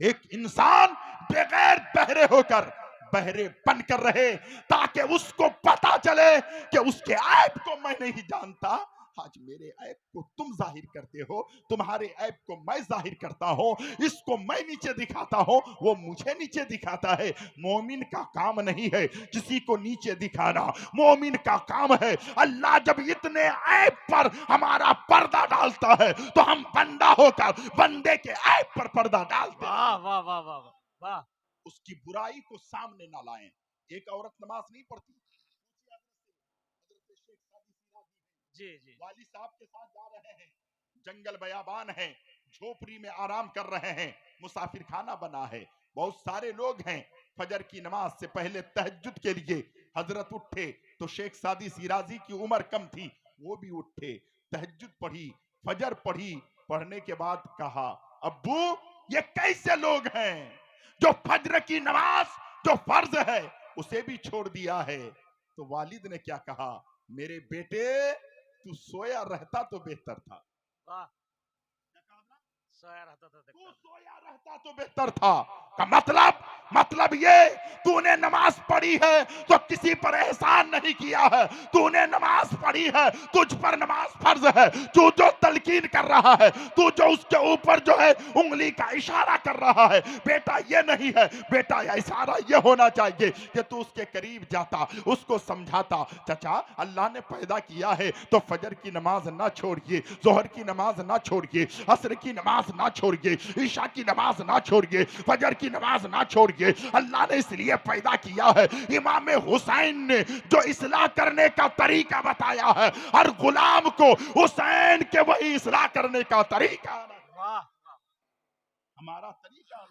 S1: एक इंसान बगैर बहरे होकर बहरे बनकर रहे, ताकि उसको पता चले कि उसके ऐब को मैं नहीं जानता, आज मेरे ऐब को तुम जाहिर करते हो, तुम्हारे ऐब को मैं जाहिर करता हूं, इसको मैं नीचे दिखाता हूं, वो मुझे नीचे दिखाता है। मोमिन का काम नहीं है किसी को नीचे दिखाना, मोमिन का काम है, अल्लाह जब इतने ऐब पर हमारा पर्दा डालता है, तो हम बंदा होकर बंदे के ऐब पर पर्दा डालते हैं।
S2: वाह वाह वाह वाह वाह।
S1: उसकी बुराई को सामने ना लाएं। एक औरत नमाज नहीं पढ़ती,
S2: जी जी।
S1: वाली साहब के साथ जा रहे हैं, जंगल बयाबान है, झोपड़ी में आराम कर रहे हैं, मुसाफिर खाना बना है, बहुत सारे लोग हैं। फजर की नमाज से पहले तहज्जुद के लिए हजरत उठे, तो शेख सादी सिराजी की उम्र कम थी, वो भी उठे, तहज्जुद पढ़ी, फजर पढ़ी। पढ़ने के बाद कहा, अब्बू ये कैसे लोग हैं जो फजर की नमाज जो फर्ज है उसे भी छोड़ दिया है? तो वालिद ने क्या कहा, मेरे बेटे तू सोया रहता तो बेहतर था।
S2: वाह, सोया रहता था,
S1: तू सोया रहता तो बेहतर था का मतलब ये, तूने नमाज पढ़ी है तो किसी पर एहसान नहीं किया है, तूने नमाज पढ़ी है, तुझ पर नमाज फर्ज है। तू जो तलकीन कर रहा है, तू जो उसके ऊपर जो है उंगली का इशारा कर रहा है, बेटा ये नहीं है, बेटा या इशारा ये होना चाहिए कि तू उसके करीब जाता, उसको समझाता, चाचा अल्लाह ने पैदा किया है तो फजर की नमाज ना छोड़िए, जोहर की नमाज ना छोड़िए, असर की नमाज ना छोड़िए, ईशा की नमाज ना छोड़िए, फजर की नमाज ना छोड़िए। अल्लाह ने इसलिए पैदा किया है। इमाम हुसैन ने जो इस्लाह करने का तरीका बताया है, हर गुलाम को हुसैन के वही इस्लाह करने का तरीका।
S2: वाह,
S1: हमारा तरीका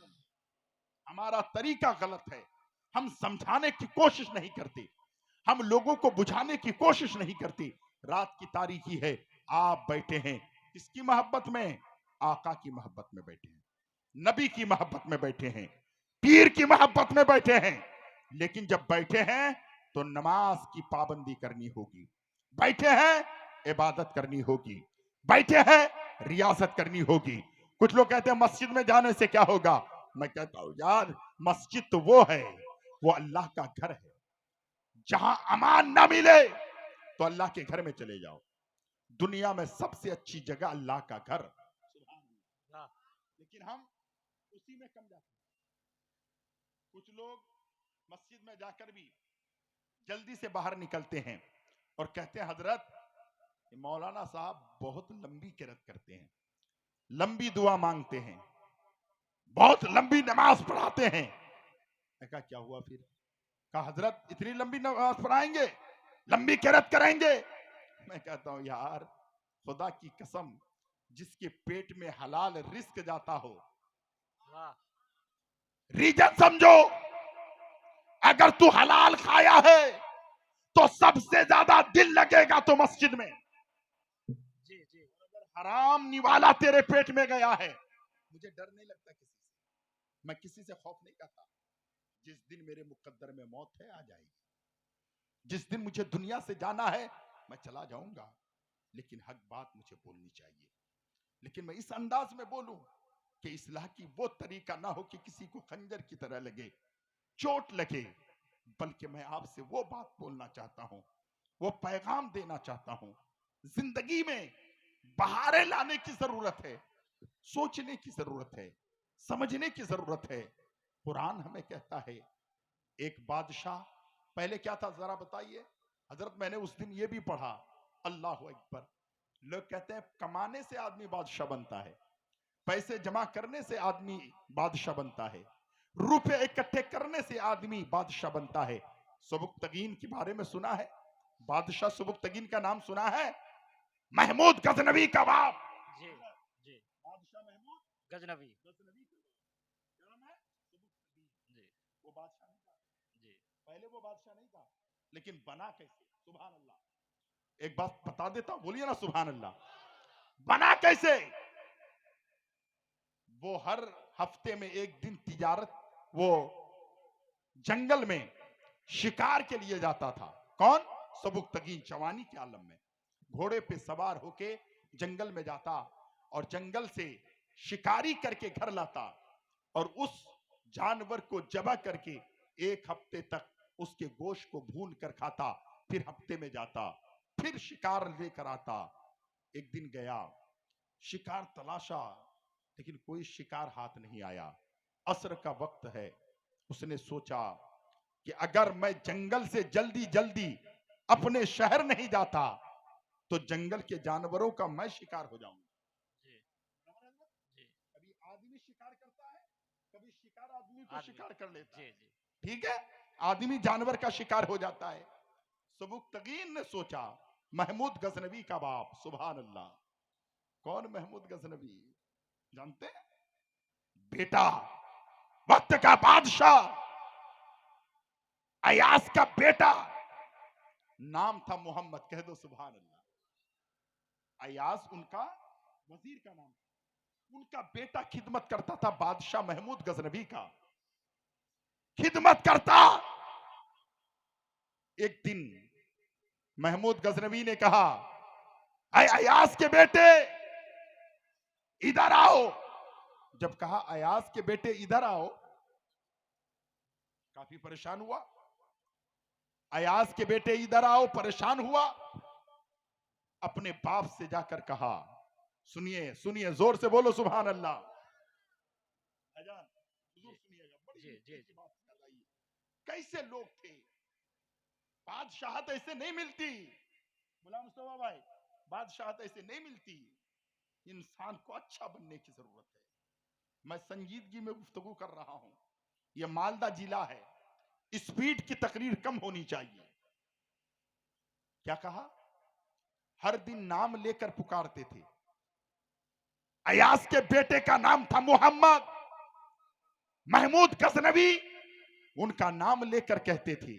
S1: हमारा तरीका गलत है। हम समझाने की कोशिश नहीं करते, हम लोगों को बुझाने की कोशिश नहीं करते। रात की तारीकी है, आप बैठे हैं किसकी मोहब्बत में? आका की मोहब्बत में बैठे हैं, नबी की मोहब्बत में बैठे हैं, पीर की मोहब्बत में बैठे हैं। लेकिन जब बैठे हैं तो नमाज की पाबंदी करनी होगी, बैठे हैं इबादत करनी होगी, बैठे हैं रियासत करनी होगी। कुछ लोग कहते हैं मस्जिद में जाने से क्या होगा? मैं कहता हूं यार, मस्जिद तो वो है, वो अल्लाह का घर है। जहां अमान ना मिले तो अल्लाह के घर में चले जाओ, दुनिया में सबसे अच्छी जगह अल्लाह का घर।
S2: वाह
S1: लेकिन हम उसी में कम जाते हैं। कुछ लोग मस्जिद में जाकर भी जल्दी से बाहर निकलते हैं और कहते हैं हजरत मौलाना साहब बहुत लंबी किरत करते हैं, लंबी दुआ मांगते हैं, बहुत लंबी नमाज पढ़ाते हैं। मैं कहा क्या हुआ फिर? कहा हजरत इतनी लंबी नमाज पढ़ाएंगे, लंबी किरत करेंगे? मैं कहता हूं यार खुदा की कसम, जिसके पेट में हलाल रिस्क जाता हो,
S2: वाह
S1: रीजन समझो। अगर तू हलाल खाया है तो सबसे ज्यादा दिल लगेगा तो मस्जिद में।
S2: जी जी
S1: अगर हराम निवाला तेरे पेट में गया है, मुझे डर नहीं लगता किसी से, मैं किसी से खौफ नहीं करता। जिस दिन मेरे मुकद्दर में मौत है आ जाएगी, जिस दिन मुझे दुनिया से जाना है मैं चला जाऊंगा, लेकिन हक बात मुझे बोलनी चाहिए। लेकिन मैं इस अंदाज में बोलूं कि इस्लाह की वो तरीका ना हो कि किसी को खंजर की तरह लगे, चोट लगे, बल्कि मैं आपसे वो बात बोलना चाहता हूं, वो पैगाम देना चाहता हूं। जिंदगी में बहारें लाने की जरूरत है, सोचने की जरूरत है, समझने की जरूरत है। कुरान हमें कहता है एक बादशाह, पहले क्या था जरा बताइए हजरत? मैंने उस दिन ये भी पढ़ा, अल्लाह अकबर। लोग कहते हैं कमाने से आदमी बादशाह बनता है, पैसे जमा करने से आदमी बादशाह बनता है, रुपए इकट्ठे करने से आदमी बादशाह बनता है। सुबुक्तगीन के बारे में सुना है? बादशाह सुबुक्तगीन का नाम सुना है? महमूद गजनवी का बाप,
S2: जी जी
S1: बादशाह महमूद
S2: गजनवी
S1: गजनवी का क्या नाम है? सुबुक्तगीन।
S2: जी
S1: वो बादशाह नहीं था,
S2: जी
S1: पहले वो बादशाह नहीं था, लेकिन बना कैसे? सुभान अल्लाह। एक बात बता देता हूं, बोलिए ना सुभान अल्लाह। बना कैसे? वो हर हफ्ते में एक दिन तिजारत, वो जंगल में शिकार के लिए जाता था। कौन? सबुक्तगीन जवानी के आलम में घोड़े पे सवार होके जंगल में जाता और जंगल से शिकारी करके घर लाता और उस जानवर को जबा करके एक हफ्ते तक उसके गोश्त को भून कर खाता, फिर हफ्ते में जाता, फिर शिकार लेकर आता। एक दिन गया, शिकार तलाशा, लेकिन कोई शिकार हाथ नहीं आया। असर का वक्त है, उसने सोचा कि अगर मैं जंगल से जल्दी जल्दी अपने शहर नहीं जाता तो जंगल के जानवरों का मैं शिकार हो जाऊंगा।
S2: जी जी
S1: कभी आदमी शिकार करता है, कभी शिकार आदमी को
S2: आदमी
S1: शिकार कर लेता
S2: जी
S1: है।
S2: जी
S1: ठीक है, आदमी जानवर का शिकार हो जाता है। सबुक्तगीन ने सोचा, महमूद गजनवी का बाप, सुभान अल्लाह। कौन महमूद गजनवी जानते हैं? बेटा, वक्त का बादशाह, अयास का बेटा, नाम था मोहम्मद, कह दो सुभान अल्लाह। अयास उनका वजीर का नाम था। उनका बेटा खिदमत करता था बादशाह महमूद गजनवी का, खिदमत करता। एक दिन महमूद गजनवी ने कहा, अय अयास के बेटे इधर आओ। जब कहा अयास के बेटे इधर आओ, काफी परेशान हुआ। अयास के बेटे इधर आओ, परेशान हुआ। अपने बाप से जाकर कहा, सुनिए सुनिए, जोर से बोलो सुभान अल्लाह। अजान हुजूर सुनिएगा, बड़ी
S2: जी, जी,
S1: की बात याद आई। कैसे लोग थे, बादशाहत ऐसे नहीं मिलती। गुलाम मुस्तफा भाई, बादशाहत ऐसे नहीं मिलती। इंसान को अच्छा बनने की जरूरत है। मैं संजीदगी में गुफ्तगू कर रहा हूं। यह मालदा जिला है, स्पीड की तकरीर कम होनी चाहिए। क्या कहा? हर दिन नाम लेकर पुकारते थे। अयास के बेटे का नाम था मोहम्मद, महमूद गजनवी उनका नाम लेकर कहते थे।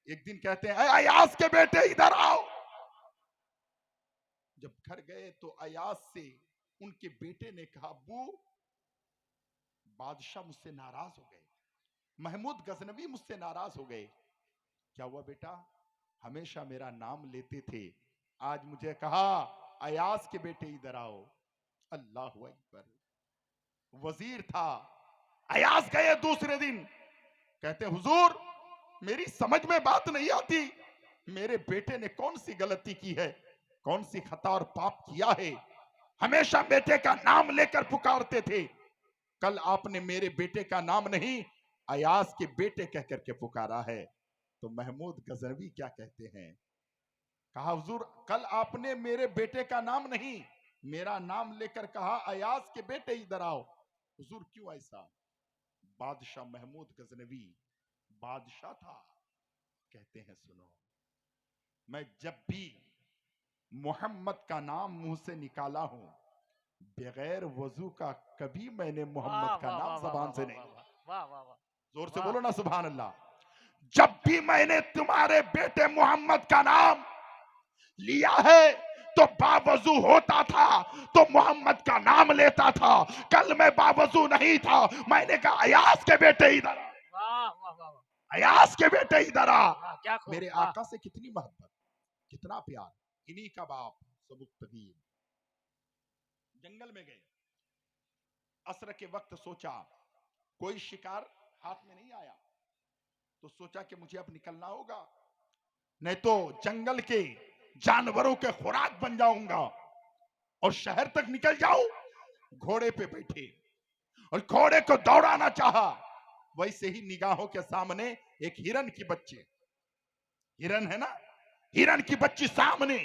S1: एक दिन कहते हैं, अयास के बेटे इधर आओ। जब घर गए तो अयास से उनके बेटे ने कहा, अब्बू बादशाह मुझसे नाराज हो गए, महमूद गजनवी मुझसे नाराज हो गए। क्या हुआ बेटा? हमेशा मेरा नाम लेते थे, आज मुझे कहा अयास के बेटे इधर आओ। अल्लाह अकबर। वजीर था। अयास गए दूसरे दिन, कहते हुजूर मेरी समझ में बात नहीं आती, मेरे बेटे ने कौन सी गलती की है, कौन सी खता और पाप किया है, हमेशा बेटे का नाम लेकर पुकारते थे। कल आपने मेरे बेटे का नाम नहीं, अयास के बेटे कह करके पुकारा है। तो महमूद गजनवी क्या कहते हैं, कहा हुजूर कल आपने मेरे बेटे का नाम नहीं, मेरा नाम लेकर कहा अयास के बेटे इधर आओ। हुजूर क्यों ऐसा? बादशाह महमूद गजनवी बादशाह था। कहते हैं सुनो, मैं जब भी मोहम्मद का नाम मुंह से निकाला हूं, बगैर वजू का कभी मैंने
S2: वाह
S1: मोहम्मद का
S2: वाह वाह
S1: नाम
S2: वाह
S1: जबान
S2: वाह
S1: से
S2: वाह
S1: नहीं
S2: वाह
S1: लिया।
S2: वाह वाह वाह
S1: जोर से
S2: वाह
S1: बोलो ना सुभान अल्लाह। जब भी मैंने तुम्हारे बेटे मोहम्मद का नाम लिया है तो बावजू होता था तो मोहम्मद का नाम लेता था। कल मैं बावजू नहीं था, मैंने कहा अयास के बेटे इधर आ,
S2: वाह वाह वाह वाह
S1: अयास के बेटे इधर आ।
S2: वाह, क्या खूब,
S1: मेरे
S2: वाह
S1: आका से कितनी मोहब्बत, कितना प्यार। इन्हीं का बाप सबुक्तगीन जंगल में गए। असर के वक्त सोचा कोई शिकार हाथ में नहीं आया, तो सोचा कि मुझे अब निकलना होगा, नहीं तो जंगल के जानवरों के खुराक बन जाऊंगा। और शहर तक निकल जाऊं। घोड़े पे बैठे और घोड़े को दौड़ाना चाहा। वैसे ही निगाहों के सामने एक हिरन की बच्ची, हिरन है ना, हिरन की बच्ची सामने,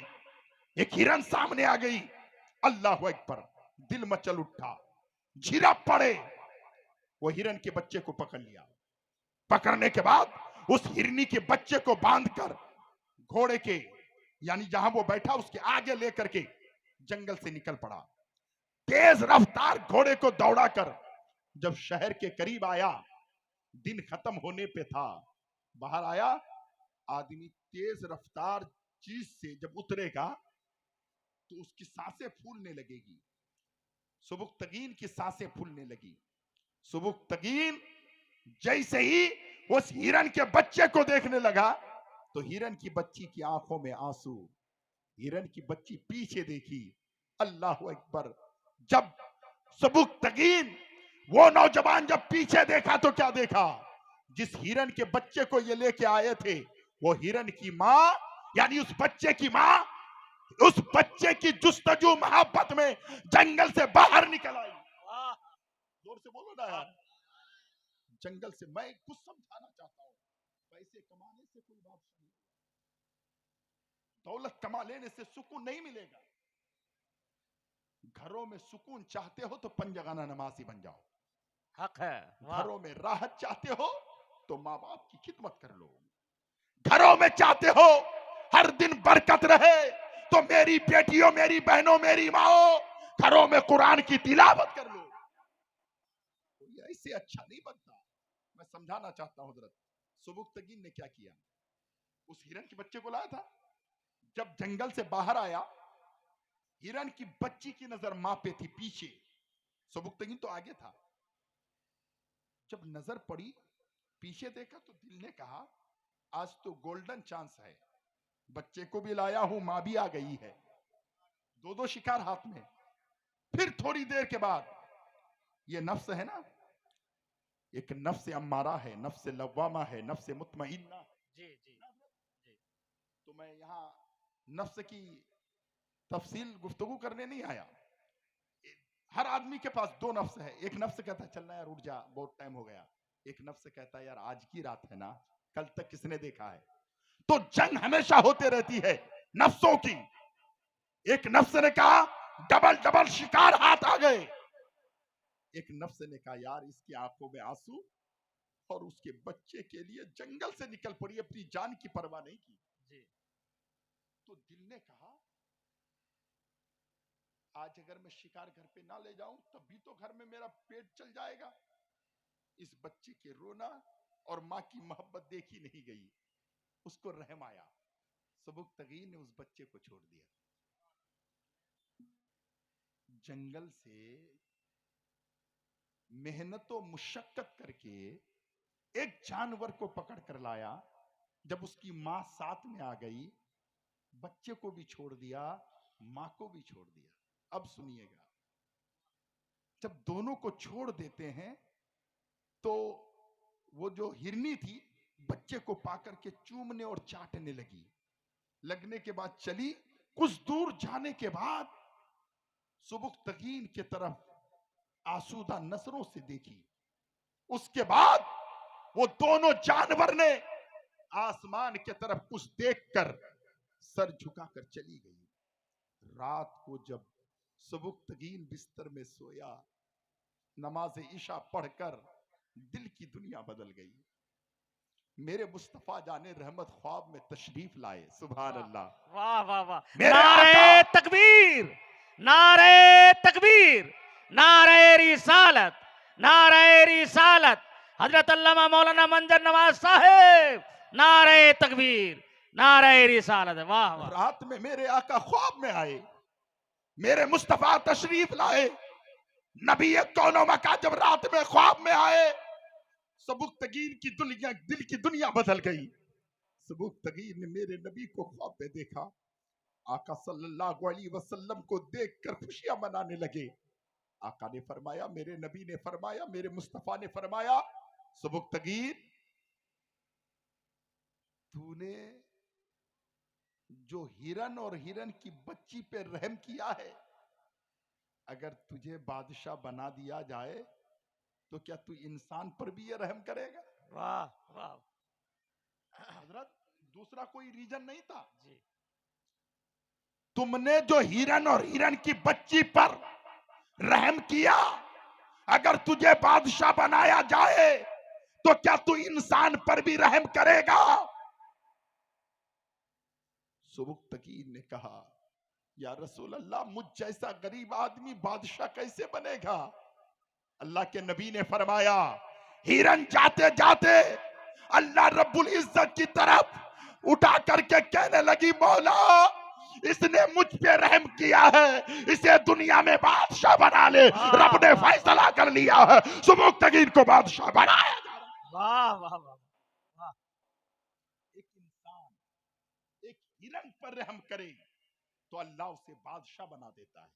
S1: एक हिरन सामने आ गई। अल्लाह अकबर, दिल मचल उठा, झिरा पड़े। वो हिरन के बच्चे को पकड़ लिया। पकड़ने के बाद उस हिरनी के बच्चे को बांधकर घोड़े के यानी जहां वो बैठा उसके आगे लेकर के जंगल से निकल पड़ा। तेज रफ्तार घोड़े को दौड़ाकर जब शहर के करीब आया, दिन खत्म होने पे था, बाहर आया। आदमी तेज रफ्तार चीज से जब उतरेगा तो उसकी सांसें फूलने लगेगी। सुबुक्तगीन की सांसें फूलने लगी। सुबुक्तगीन जैसे ही उस हिरन के बच्चे को देखने लगा तो हिरन की बच्ची की आंखों में आंसू। हिरन की बच्ची पीछे देखी। अल्लाह अकबर, जब सुबुक्तगीन वो नौजवान जब पीछे देखा तो क्या देखा, जिस हिरन के बच्चे को ये लेके आए थे वो हिरन की माँ, यानी उस बच्चे की माँ उस बच्चे की जुस्तजू मोहब्बत में जंगल से बाहर निकल आई।
S2: वाह
S1: जोर से बोलो ना यार। जंगल से मैं कुछ समझाना चाहता हूं, पैसे कमाने से कोई बादशाह नहीं, दौलत कमा लेने से सुकून नहीं मिलेगा। घरों में सुकून चाहते हो तो पंजगाना नमाजी बन जाओ।
S2: हक है, वाह
S1: घरों में राहत चाहते हो तो माँ बाप की खिदमत कर लो। घरों में चाहते हो हर दिन बरकत रहे तो मेरी बेटियों, मेरी बहनों, मेरी माओ, घरों में कुरान की तिलावत कर लो। तो ऐसे अच्छा नहीं बनता। मैं समझाना चाहता हूं हजरत, सुबुक्तगीन ने क्या किया, उस हिरन के बच्चे को लाया था। जब जंगल से बाहर आया, हिरन की बच्ची की नजर मां पे थी पीछे, सुबुक्तगीन तो आगे था। जब नजर पड़ी, पीछे देखा तो दिल ने कहा आज तो गोल्डन चांस है, बच्चे को भी लाया हूं, मां भी आ गई है, दो दो शिकार हाथ में। फिर थोड़ी देर के बाद ये नफ्स है ना, एक नफ्स अम्मारा है, नफ्स लव्वामा है, नफ्स मुतमइन्ना।
S2: जी जी जी
S1: तो मैं यहां नफ्स की तफसील गुफ्तगू करने नहीं आया। हर आदमी के पास दो नफ्स है। एक नफ्स कहता है चलना यार उठ जा, बहुत टाइम हो गया। एक नफ्स कहता है यार आज की रात है ना, कल तक किसने देखा है। तो जंग हमेशा होते रहती है नफ्सों की। एक नफ्स ने कहा डबल डबल शिकार हाथ आ गए। एक नफ्स ने कहा यार इसकी आंखों में आंसू, और उसके बच्चे के लिए जंगल से निकल पड़ी, अपनी जान की परवाह नहीं की।
S2: जी
S1: तो दिल ने कहा आज अगर मैं शिकार घर पे ना ले जाऊं तब भी तो घर में मेरा पेट चल जाएगा। इस बच्चे के रोना और मां की मोहब्बत देखी नहीं गई, उसको रहम आया। सुबुक्तगीन ने उस बच्चे को छोड़ दिया। जंगल से मेहनत और मुशक्कत करके एक जानवर को पकड़ कर लाया। जब उसकी मां साथ में आ गई, बच्चे को भी छोड़ दिया, मां को भी छोड़ दिया। अब सुनिएगा, जब दोनों को छोड़ देते हैं तो वो जो हिरनी थी बच्चे को पाकर के चूमने और चाटने लगी। लगने के बाद चली कुछ दूर जाने के बाद सुबुक्तगीन के तरफ आसूदा नजरों से देखी। उसके बाद वो दोनों जानवर ने आसमान के तरफ कुछ देखकर सर झुकाकर चली गई। रात को जब सुबुक्तगीन बिस्तर में सोया, नमाज ईशा पढ़कर दिल की दुनिया बदल गई। मेरे मुस्तफा जाने रहमत ख्वाब में तशरीफ लाए। सुभान अल्लाह।
S2: वाह वाह वाह,
S1: मेरे
S2: नारे तकबीर, नारे तकबीर, नारे रिसालत, नारे रिसालत, हजरत अल्लामा मौलाना मंजर नवाज साहेब, नारे तकबीर, नारे रिसालत। वाह वाह,
S1: रात में मेरे आका ख्वाब में आए, मेरे मुस्तफा तशरीफ लाए। नबी कौनो मका जब रात में ख्वाब में आए, सबुक्तगीन की दुनिया, दिल की दुनिया बदल गई। सबुक्तगीन ने मेरे नबी को ख्वाब में देखा। आका सल्लल्लाहु अलैहि वसल्लम को देखकर खुशियां मनाने लगे। आका ने फरमाया, मेरे नबी ने फरमाया, मेरे मुस्तफा ने फरमाया, सबुक्तगीन तूने जो हिरन और हिरन की बच्ची पे रहम किया है, अगर तुझे बादशाह बना दिया जाए तो क्या तू इंसान पर भी ये रहम करेगा?
S2: वाह वाह
S1: हजरत, दूसरा कोई रीजन नहीं था।
S2: जी,
S1: तुमने जो हिरन और हिरन की बच्ची पर रहम किया, अगर तुझे बादशाह बनाया जाए तो क्या तू इंसान पर भी रहम करेगा? सुबुक्तगीन ने कहा, या रसूल अल्लाह, मुझ जैसा गरीब आदमी बादशाह कैसे बनेगा? अल्लाह के नबी ने फरमाया, हिरन जाते जाते अल्लाह रब्बुल इज्जत की तरफ उठा करके कहने लगी, मौला इसने मुझ पे रहम किया है, इसे दुनिया में बादशाह बना ले। रब ने फैसला कर लिया है, सुबुक्तगीन को बादशाह बनाया जा रहा है।
S2: वाह वाह वाह,
S1: एक इंसान एक हिरन पर रहम करे तो अल्लाह उसे बादशाह बना देता है।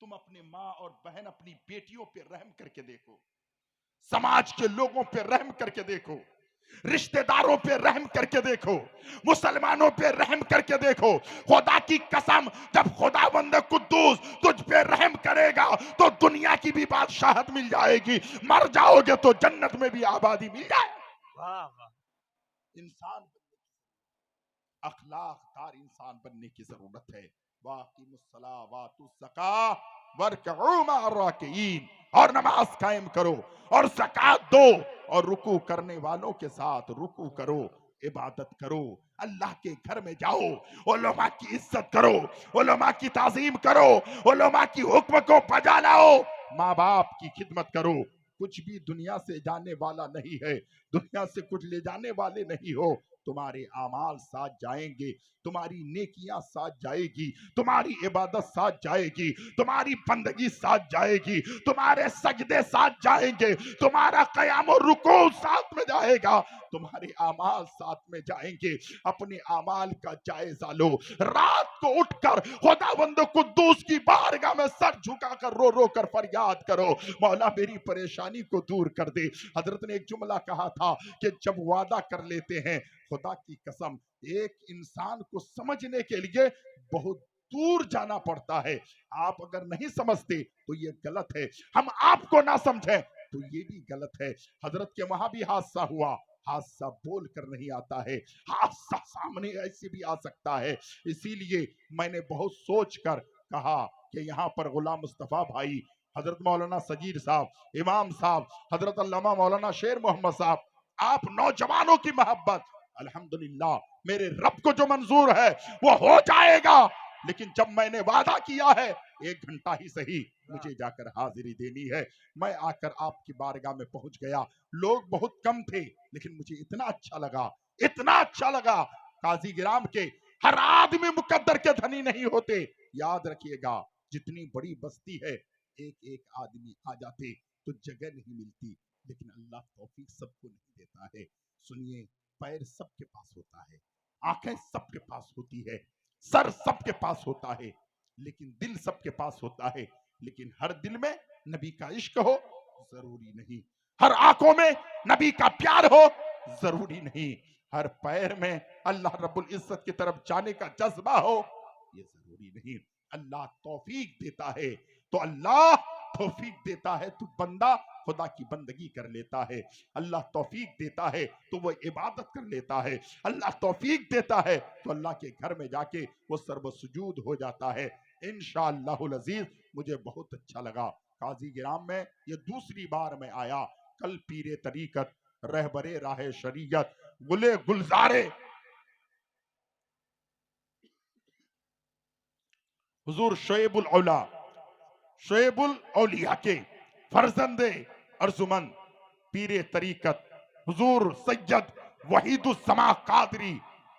S1: तुम अपने माँ और बहन, अपनी बेटियों पे रहम करके देखो, समाज के लोगों पे रहम करके देखो, रिश्तेदारों पे रहम करके देखो, मुसलमानों पे रहम करके देखो। खुदा की कसम, जब खुदावंद कुद्दूस तुझ पे रहम करेगा तो दुनिया की भी बादशाहत मिल जाएगी, मर जाओगे तो जन्नत में भी आबादी मिल जाएगी।
S2: वाह वाह,
S1: इंसान अखलाकदार इंसान बनने की जरूरत है। और नमाज कायम करो और ज़कात दो और रुकू करने वालों के साथ रुकू करो, इबादत करो, अल्लाह के घर में जाओ, उलमा की इज्जत करो, उलमा की ताजीम करो, उलमा की हुक्म को बजा लाओ, माँ बाप की खिदमत करो। कुछ भी दुनिया से जाने वाला नहीं है, दुनिया से कुछ ले जाने वाले नहीं हो। तुम्हारे आमाल साथ जाएंगे, तुम्हारी नेकियां साथ जाएगी, तुम्हारी इबादत साथ जाएगी, तुम्हारी बंदगी साथ जाएगी, तुम्हारे सजदे साथ जाएंगे, तुम्हारा क़याम और रुकू साथ में जाएगा, तुम्हारे आमाल साथ में जाएंगे। अपने आमाल का जायजा लो। रात को उठकर खुदावंद कुद्दूस की बारगाह में सर झुकाकर रो रो कर फरियाद करो, मौला मेरी परेशानी को दूर कर दे। हजरत ने एक जुमला कहा था कि जब वादा कर लेते हैं, खुदा की कसम, एक इंसान को समझने के लिए बहुत दूर जाना पड़ता है। आप अगर नहीं समझते तो ये गलत है, हम आपको ना समझें तो ये भी गलत है। हजरत के वहां भी हादसा हुआ, हादसा बोल कर नहीं आता है, हादसा सामने ऐसे भी आ सकता है। इसीलिए मैंने बहुत सोच कर कहा कि यहाँ पर गुलाम मुस्तफा भाई, हजरत मौलाना सगीर साहब, इमाम साहब, हजरत अल्लामा मौलाना शेर मोहम्मद साहब, आप नौजवानों की मोहब्बत, अल्हम्दुलिल्लाह मेरे रब को जो मंजूर है वो हो जाएगा। लेकिन जब मैंने वादा किया है, 1 घंटा ही सही मुझे जाकर हाजिरी देनी है। मैं आकर आपकी बारगाह में पहुंच गया। लोग बहुत कम थे, लेकिन मुझे इतना अच्छा लगा, इतना अच्छा लगा। काजी गिराम के हर आदमी मुकद्दर के धनी नहीं होते। याद रखिएगा, जितनी बड़ी बस्ती है, एक एक आदमी आ जाते तो जगह नहीं मिलती, लेकिन अल्लाह तौफीक सबको नहीं देता है। सुनिए, पैर सबके पास होता है, आंखें सबके पास होती है, सर सबके पास होता है, लेकिन दिल सबके पास होता है। लेकिन हर दिल में नबी का इश्क हो जरूरी नहीं, हर आंखों में नबी का प्यार हो जरूरी नहीं, हर पैर में अल्लाह रब्बुल इज्जत की तरफ जाने का जज्बा हो ये जरूरी नहीं। अल्लाह तौफीक देता है तो अल्लाह तौफीक देता है तो बंदा खुदा की बंदगी कर लेता है। अल्लाह तौफीक देता है तो वो इबादत कर लेता है। अल्लाह तौफीक देता है तो अल्लाह के घर में जाके वो सर्व सुजूद हो जाता है। इंशाअल्लाहुल अजीज मुझे बहुत अच्छा लगा। काजी गिराम में ये दूसरी बार मैं आया। कल पीरे तरीकत रहबरे राह शरीयत गुले गुलजारे हुजूर शोएबुल औला शोएबुल औलिया के फर्जंदे अर्जुमंद पीरे तरीकत हुजूर सैयद वहीदुस्समा कादरी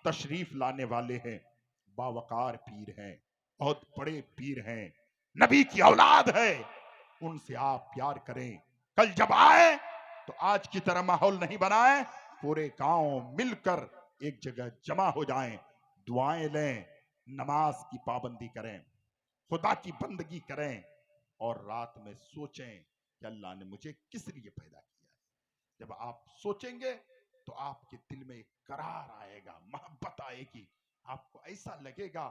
S1: तशरीफ लाने वाले हैं। बावकार पीर हैं, बहुत बड़े पीर हैं, नबी की औलाद है। उनसे आप प्यार करें। कल जब आए तो आज की तरह माहौल नहीं बनाए, पूरे गांव मिलकर एक जगह जमा हो जाएं, दुआएं लें, नमाज की पाबंदी करें, खुदा की बंदगी करें और रात में सोचें कि अल्लाह ने मुझे किस लिए पैदा किया है। जब आप सोचेंगे तो आपके दिल में एक करार आएगा, मोहब्बत आएगी। आपको ऐसा लगेगा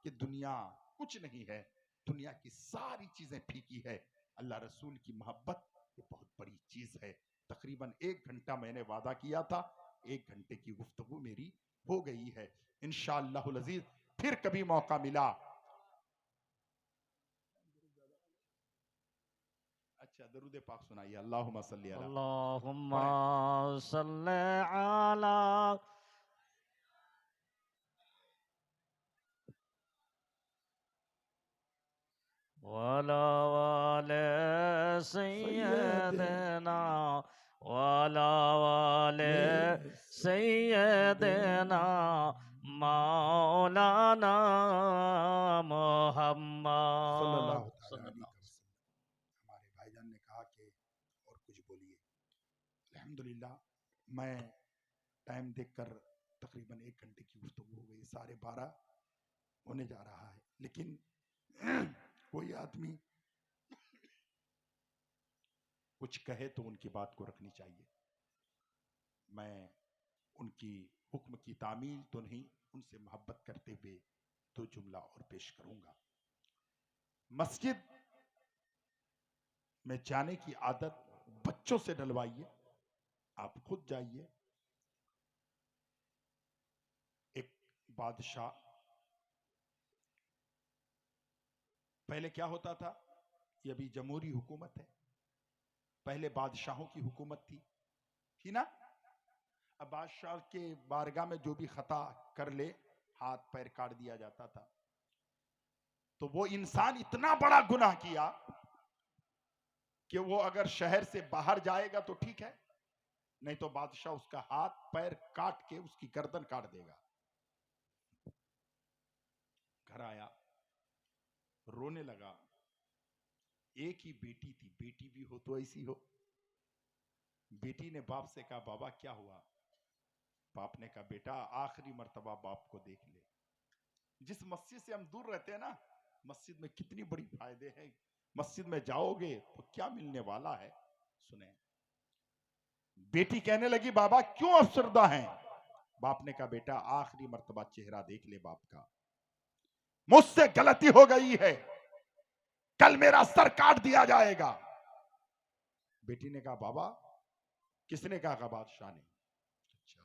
S1: कि दुनिया कुछ नहीं है, दुनिया की सारी चीजें फीकी है। अल्लाह रसूल की मोहब्बत ये बहुत बड़ी चीज है। तकरीबन 1 घंटा मैंने वादा किया था, 1 घंटे की गुफ्तगू मेरी हो गई है। इंशाअल्लाहुल अजीज फिर कभी मौका मिला। अच्छा दरूद पाक सुनाइए। अल्लाहुम्मा सल्ली अला
S2: अल्लाहुम्मा सल्ले अला वाला वाले सैयदना वाला वाले सैयदना मौलाना मोहम्मद
S1: सल्लल्लाहु ताला अलैहि वसल्लम। हमारे भाईजान ने कहा कि और कुछ बोलिए। अल्हम्दुलिल्लाह मैं टाइम देखकर तकरीबन 1 घंटे की गुफ्तगू हो गई, 12:30 होने जा रहा है। लेकिन कोई आदमी कुछ कहे तो उनकी बात को रखनी चाहिए। मैं उनकी हुक्म की तामील तो नहीं, उनसे मोहब्बत करते हुए 2 जुमला और पेश करूंगा। मस्जिद में जाने की आदत बच्चों से डलवाइए, आप खुद जाइए। एक बादशाह, पहले क्या होता था, ये अभी जमहूरी हुकूमत है, पहले बादशाहों की हुकूमत थी ना। अब बादशाह के बारगाह में जो भी खता कर ले हाथ पैर काट दिया जाता था। तो वो इंसान इतना बड़ा गुनाह किया कि वो अगर शहर से बाहर जाएगा तो ठीक है, नहीं तो बादशाह उसका हाथ पैर काट के उसकी गर्दन काट देगा। घर आया, रोने लगा। एक ही बेटी थी, बेटी भी हो तो ऐसी हो। बेटी ने बाप से कहा बाबा क्या हुआ। बाप ने कहा बेटा आखिरी मर्तबा बाप को देख ले। जिस मस्जिद से हम दूर रहते हैं ना, मस्जिद में कितनी बड़ी फायदे हैं। मस्जिद में जाओगे तो क्या मिलने वाला है, सुने। बेटी कहने लगी बाबा क्यों अफसरदा हैं। बाप ने कहा बेटा आखिरी मर्तबा चेहरा देख ले बाप का, मुझसे गलती हो गई है, कल मेरा सर काट दिया जाएगा। बेटी ने कहा बाबा किसने कहा, बादशाह ने। अच्छा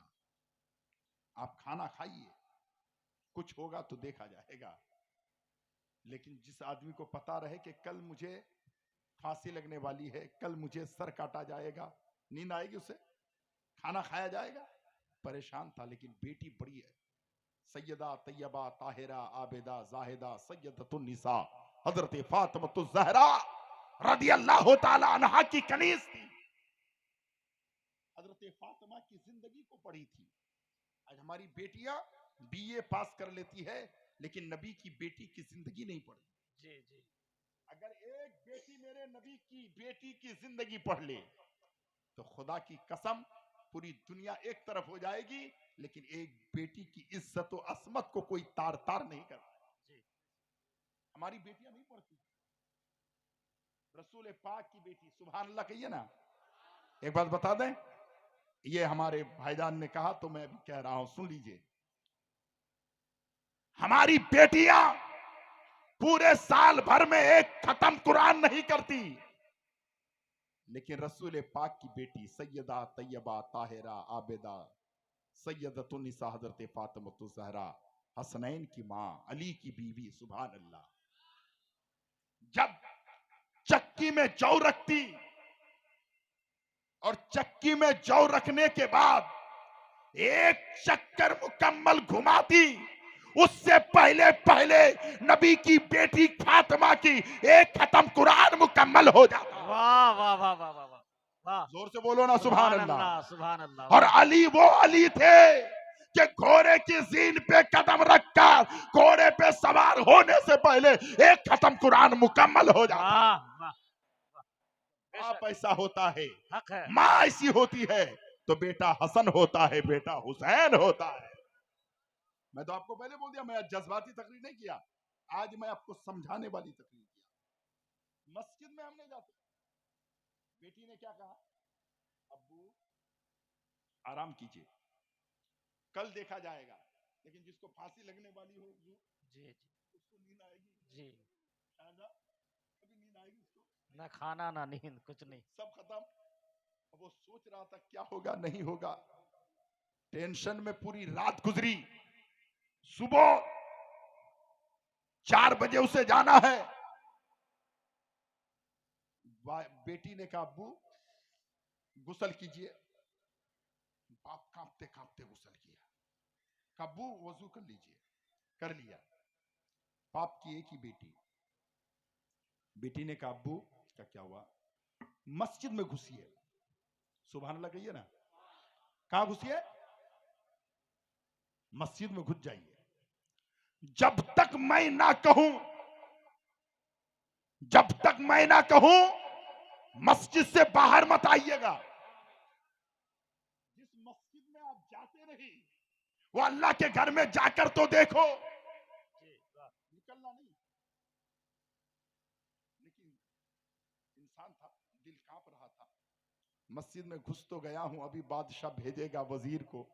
S1: आप खाना खाइए, कुछ होगा तो देखा जाएगा। लेकिन जिस आदमी को पता रहे कि कल मुझे फांसी लगने वाली है, कल मुझे सर काटा जाएगा, नींद आएगी उसे, खाना खाया जाएगा, परेशान था। लेकिन बेटी बड़ी है, सैयदा तैयबा ताहिरा आबिदा जाहिदा सैयदतुन निसा हजरत फातिमा ज़हरा रदियल्लाहु ताला अन्हा की कनीज थी। हजरत फातिमा की जिंदगी को पढ़ी थी। आज हमारी बेटियां बीए पास कर लेती है, लेकिन नबी की बेटी की जिंदगी नहीं पढ़ी।
S2: जी जी।
S1: अगर एक बेटी मेरे नबी की बेटी की जिंदगी पढ़ ले तो खुदा की कसम पूरी दुनिया एक तरफ हो जाएगी, लेकिन एक बेटी की इज्जत और असमत को कोई तार तार नहीं करता। हमारी बेटियां नहीं पढ़ती। रसूल पाक की बेटी, सुभान अल्लाह कहिए ना। एक बात बता दें, ये हमारे भाईजान ने कहा तो मैं भी कह रहा हूं, सुन लीजिए। हमारी बेटियां पूरे साल भर में एक खत्म कुरान नहीं करती, लेकिन रसूल पाक की बेटी सैयदा तैयबा ताहिरा आबिदा सैयदतुन्निसा हजरत फातिमा ज़हरा हसनैन की मां अली की बीवी, सुभान अल्लाह, जब चक्की में जौ रखती और चक्की में जौ रखने के बाद एक चक्कर मुकम्मल घुमाती, उससे पहले पहले नबी की बेटी फातिमा की एक खत्म कुरान मुकम्मल हो जाता।
S2: वाह वाह वाह वाह वाह वाह,
S1: जोर से बोलो ना सुभान अल्लाह।
S2: सुभान अल्लाह।
S1: और अली वो अली थे कि घोड़े की जीन पे कदम रखकर घोड़े पे सवार होने से पहले एक खत्म कुरान मुकम्मल हो जाता।
S2: वाह वाह,
S1: बाप ऐसा होता है,
S2: हक है।
S1: माँ ऐसी होती है, तो बेटा हसन होता है, बेटा हुसैन होता है। मैं तो आपको पहले बोल दिया, मैं जज्बाती तकरीर नहीं किया, आज मैं आपको समझाने वाली तकरीर किया। मस्जिद में हमने जाते, बेटी ने क्या कहा, अब्बू आराम कीजिए, कल देखा जाएगा, लेकिन जिसको फांसी लगने वाली हो
S2: जी जी
S1: उसको नींद आएगी
S2: जी,
S1: कभी नींद आएगी उसको,
S2: ना खाना ना नींद, कुछ नहीं,
S1: सब खत्म। वो सोच रहा था क्या होगा नहीं होगा, टेंशन में पूरी रात गुजरी। सुबह 4 बजे उसे जाना है। बेटी ने कहा अब्बू गुस्ल कीजिए। बाप कांपते कांपते गुस्ल किया। अब्बू वजू कर लीजिए, कर लिया। बाप की एक ही बेटी, बेटी ने कहा अब्बू क्या हुआ, मस्जिद में घुसिए। सुभान अल्लाह कहिए ना, कहां घुसिए, मस्जिद में घुस जाइए, जब तक मैं ना कहूं, जब तक मैं ना कहूं मस्जिद से बाहर मत आइएगा। जिस मस्जिद में आप जाते नहीं वो अल्लाह के घर में जाकर तो देखो, निकलना नहीं। लेकिन इंसान था, दिल कांप रहा था। मस्जिद में घुस तो गया हूं, अभी बादशाह भेजेगा वजीर को,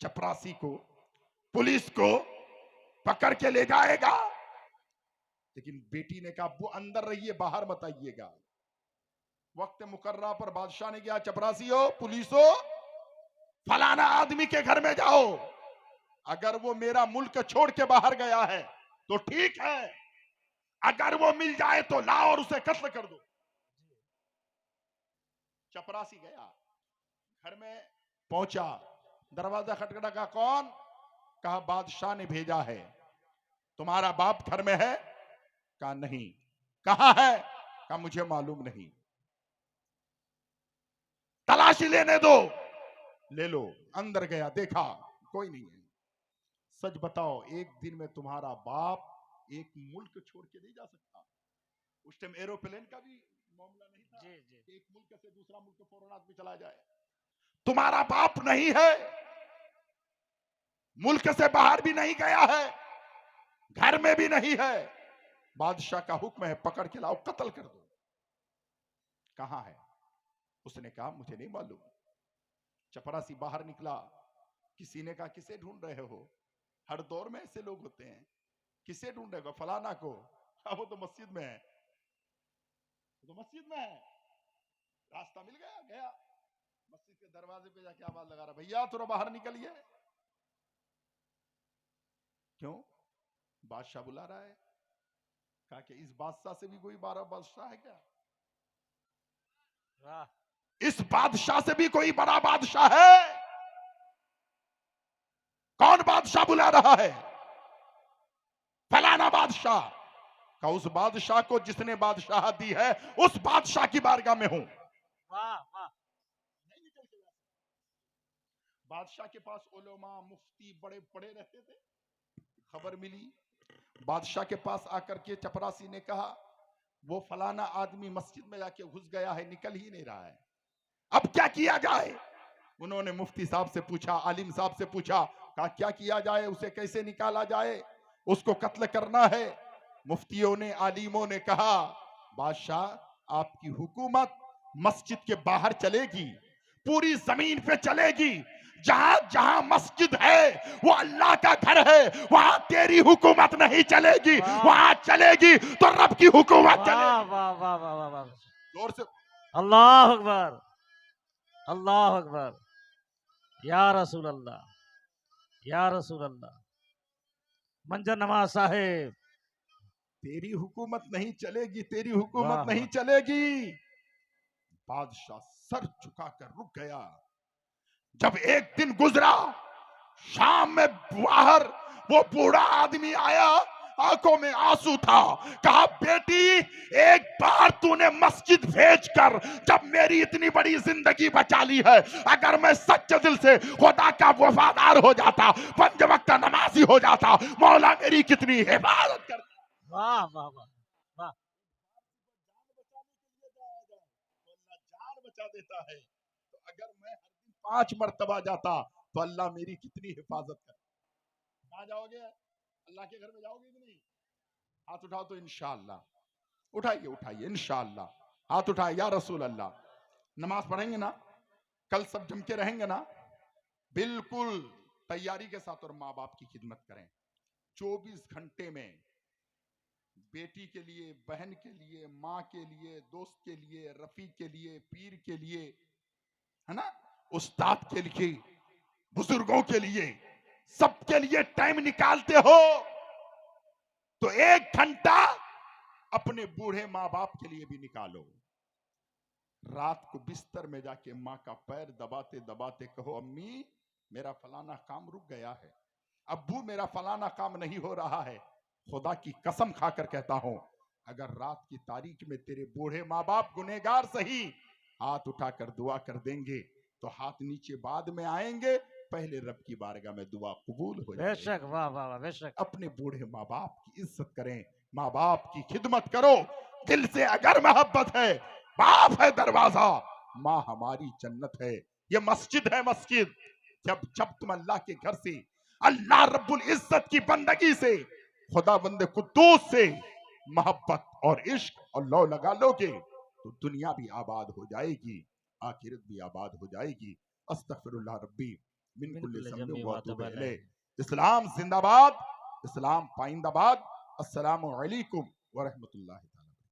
S1: चपरासी को, पुलिस को, पकड़ के ले जाएगा। लेकिन बेटी ने कहा अब्बू अंदर रहिए, बाहर मत आइएगा। वक्त मुकर्रा पर बादशाह ने कहा चपरासी हो, पुलिस हो, फलाना आदमी के घर में जाओ, अगर वो मेरा मुल्क छोड़ के बाहर गया है तो ठीक है, अगर वो मिल जाए तो लाओ और उसे कत्ल कर दो। चपरासी गया, घर में पहुंचा, दरवाजा खटखटा, कहा कौन, कहा बादशाह ने भेजा है, तुम्हारा बाप घर में है, कहा नहीं, कहां है, कहा मुझे मालूम नहीं, तलाशी लेने दो, ले लो। अंदर गया, देखा कोई नहीं है। सच बताओ, एक दिन में तुम्हारा बाप एक मुल्क छोड़ के नहीं जा सकता। उस टाइम एरोप्लेन का भी मामला नहीं था,
S2: जी जी,
S1: एक मुल्क से दूसरा मुल्क फौरन आदमी चला जाए। तुम्हारा बाप नहीं है, मुल्क से बाहर भी नहीं गया है, घर में भी नहीं है, बादशाह का हुक्म है पकड़ के लाओ, कत्ल कर दो। कहां है, उसने कहा मुझे नहीं मालूम। चपरासी बाहर निकला, किसी ने कहा किसे ढूंढ रहे हो, हर दौर में ऐसे लोग होते हैं, किसे ढूंढ रहे हो, फलाना को, वो तो मस्जिद में है, वो तो मस्जिद में है। रास्ता मिल गया, गया मस्जिद के दरवाजे पे जाके आवाज लगा रहा, भैया थोड़ा बाहर निकलिए। क्यों, बादशाह बुला रहा है। कहा कि इस बादशाह से भी कोई 12 बादशाह है क्या, इस बादशाह से भी कोई बड़ा बादशाह है, कौन बादशाह बुला रहा है, फलाना बादशाह। का उस बादशाह को जिसने बादशाह दी है उस बादशाह की बारगाह में हूं।
S2: वाह वाह,
S1: नहीं निकल के जा। बादशाह के पास उलेमा मुफ्ती बड़े बड़े रहते थे। खबर मिली, बादशाह के पास आकर के चपरासी ने कहा वो फलाना आदमी मस्जिद में जाके घुस गया है, निकल ही नहीं रहा है, अब क्या किया जाए। उन्होंने मुफ्ती साहब से पूछा, आलिम साहब से पूछा, कहा क्या किया जाए, उसे कैसे निकाला जाए, उसको कत्ल करना है। मुफ्तियों ने, आलिमों ने कहा बादशाह आपकी हुकूमत मस्जिद के बाहर चलेगी, पूरी जमीन पे चलेगी, जहां जहां मस्जिद है वो अल्लाह का घर है, वहां तेरी हुकूमत नहीं चलेगी,
S2: वाह।
S1: वहां चलेगी तो रब की हुकूमत
S2: वाह
S1: चलेगी।
S2: वाह वाह वाह वाह वाह।
S1: जोर से
S2: अल्लाह अकबर, अल्लाह अकबर। या रसूल अल्लाह, या रसूल अल्लाह। मंजर नवाज साहेब।
S1: तेरी हुकूमत नहीं चलेगी, तेरी हुकूमत
S2: वाह
S1: नहीं
S2: वाह।
S1: चलेगी। बादशाह सर झुकाकर रुक गया। जब एक दिन गुजरा, शाम में बाहर वो बूढ़ा आदमी आया, आंखों में आंसू था। कहा बेटी, एक बार तूने मस्जिद भेजकर जब मेरी इतनी बड़ी जिंदगी बचा ली है, अगर मैं सच्चे दिल से खुदा का वफादार हो जाता, 5 वक्त नमाजी हो जाता, मौला मेरी कितनी हिफाजत कर।
S2: वाह वाह वाह वाह।
S1: जान बचा देता है, तो अगर मैं हर दिन 5 मरतबा जाता तो अल्लाह मेरी कितनी हिफाजत कर। कहाँ जाओगे? अल्लाह के घर में जाओगे कि नहीं? हाथ उठाओ तो इंशाअल्लाह। उठाइए उठाइए इंशाअल्लाह। हाथ उठाए या रसूल अल्लाह। नमाज पढ़ेंगे ना? कल सब जम के रहेंगे ना? बिल्कुल तैयारी के साथ, और माँ बाप की खिदमत करें। 24 घंटे में बेटी के लिए, बहन के लिए, माँ के लिए, दोस्त के लिए, रफीक के लिए, पीर के लिए, है ना, उस्ताद के लिए, बुजुर्गों के लिए, सबके लिए टाइम निकालते हो तो 1 घंटा अपने बूढ़े माँ बाप के लिए भी निकालो। रात को बिस्तर में जाके माँ का पैर दबाते दबाते कहो, अम्मी मेरा फलाना काम रुक गया है, अब्बू मेरा फलाना काम नहीं हो रहा है। खुदा की कसम खाकर कहता हूं, अगर रात की तारीख में तेरे बूढ़े माँ बाप गुनहगार सही हाथ उठाकर दुआ कर देंगे तो हाथ नीचे बाद में आएंगे, पहले रब की बारगाह में दुआ कबूल हो जाएगी।
S2: बेशक, वाह वाह वाह, बेशक।
S1: अपने बूढ़े माँ बाप की इज्जत करें, माँ बाप की खिदमत करो। दिल से अगर मोहब्बत है, बाप है दरवाजा, माँ हमारी जन्नत है। ये मस्जिद है मस्जिद। जब जब तुम अल्लाह के घर से, अल्लाह रब्बुल इज्जत की बंदगी से, खुदा बंदे कुद्दूस से मोहब्बत और इश्क और लौ लगा लोगे तो दुनिया भी आबाद हो जाएगी, आखिरत भी आबाद हो जाएगी। अस्तगफिरुल्लाह रब्बी मिन कुल्ली
S2: बिल्कुल
S1: ज़ंबिन
S2: जम्मी
S1: व
S2: वाह
S1: अतूबु
S2: तबाला
S1: इलैह।
S2: है।
S1: इस्लाम जिंदाबाद, इस्लाम पाइंदाबाद। अस्सलामु अलैकुम व रहमतुल्लाहि।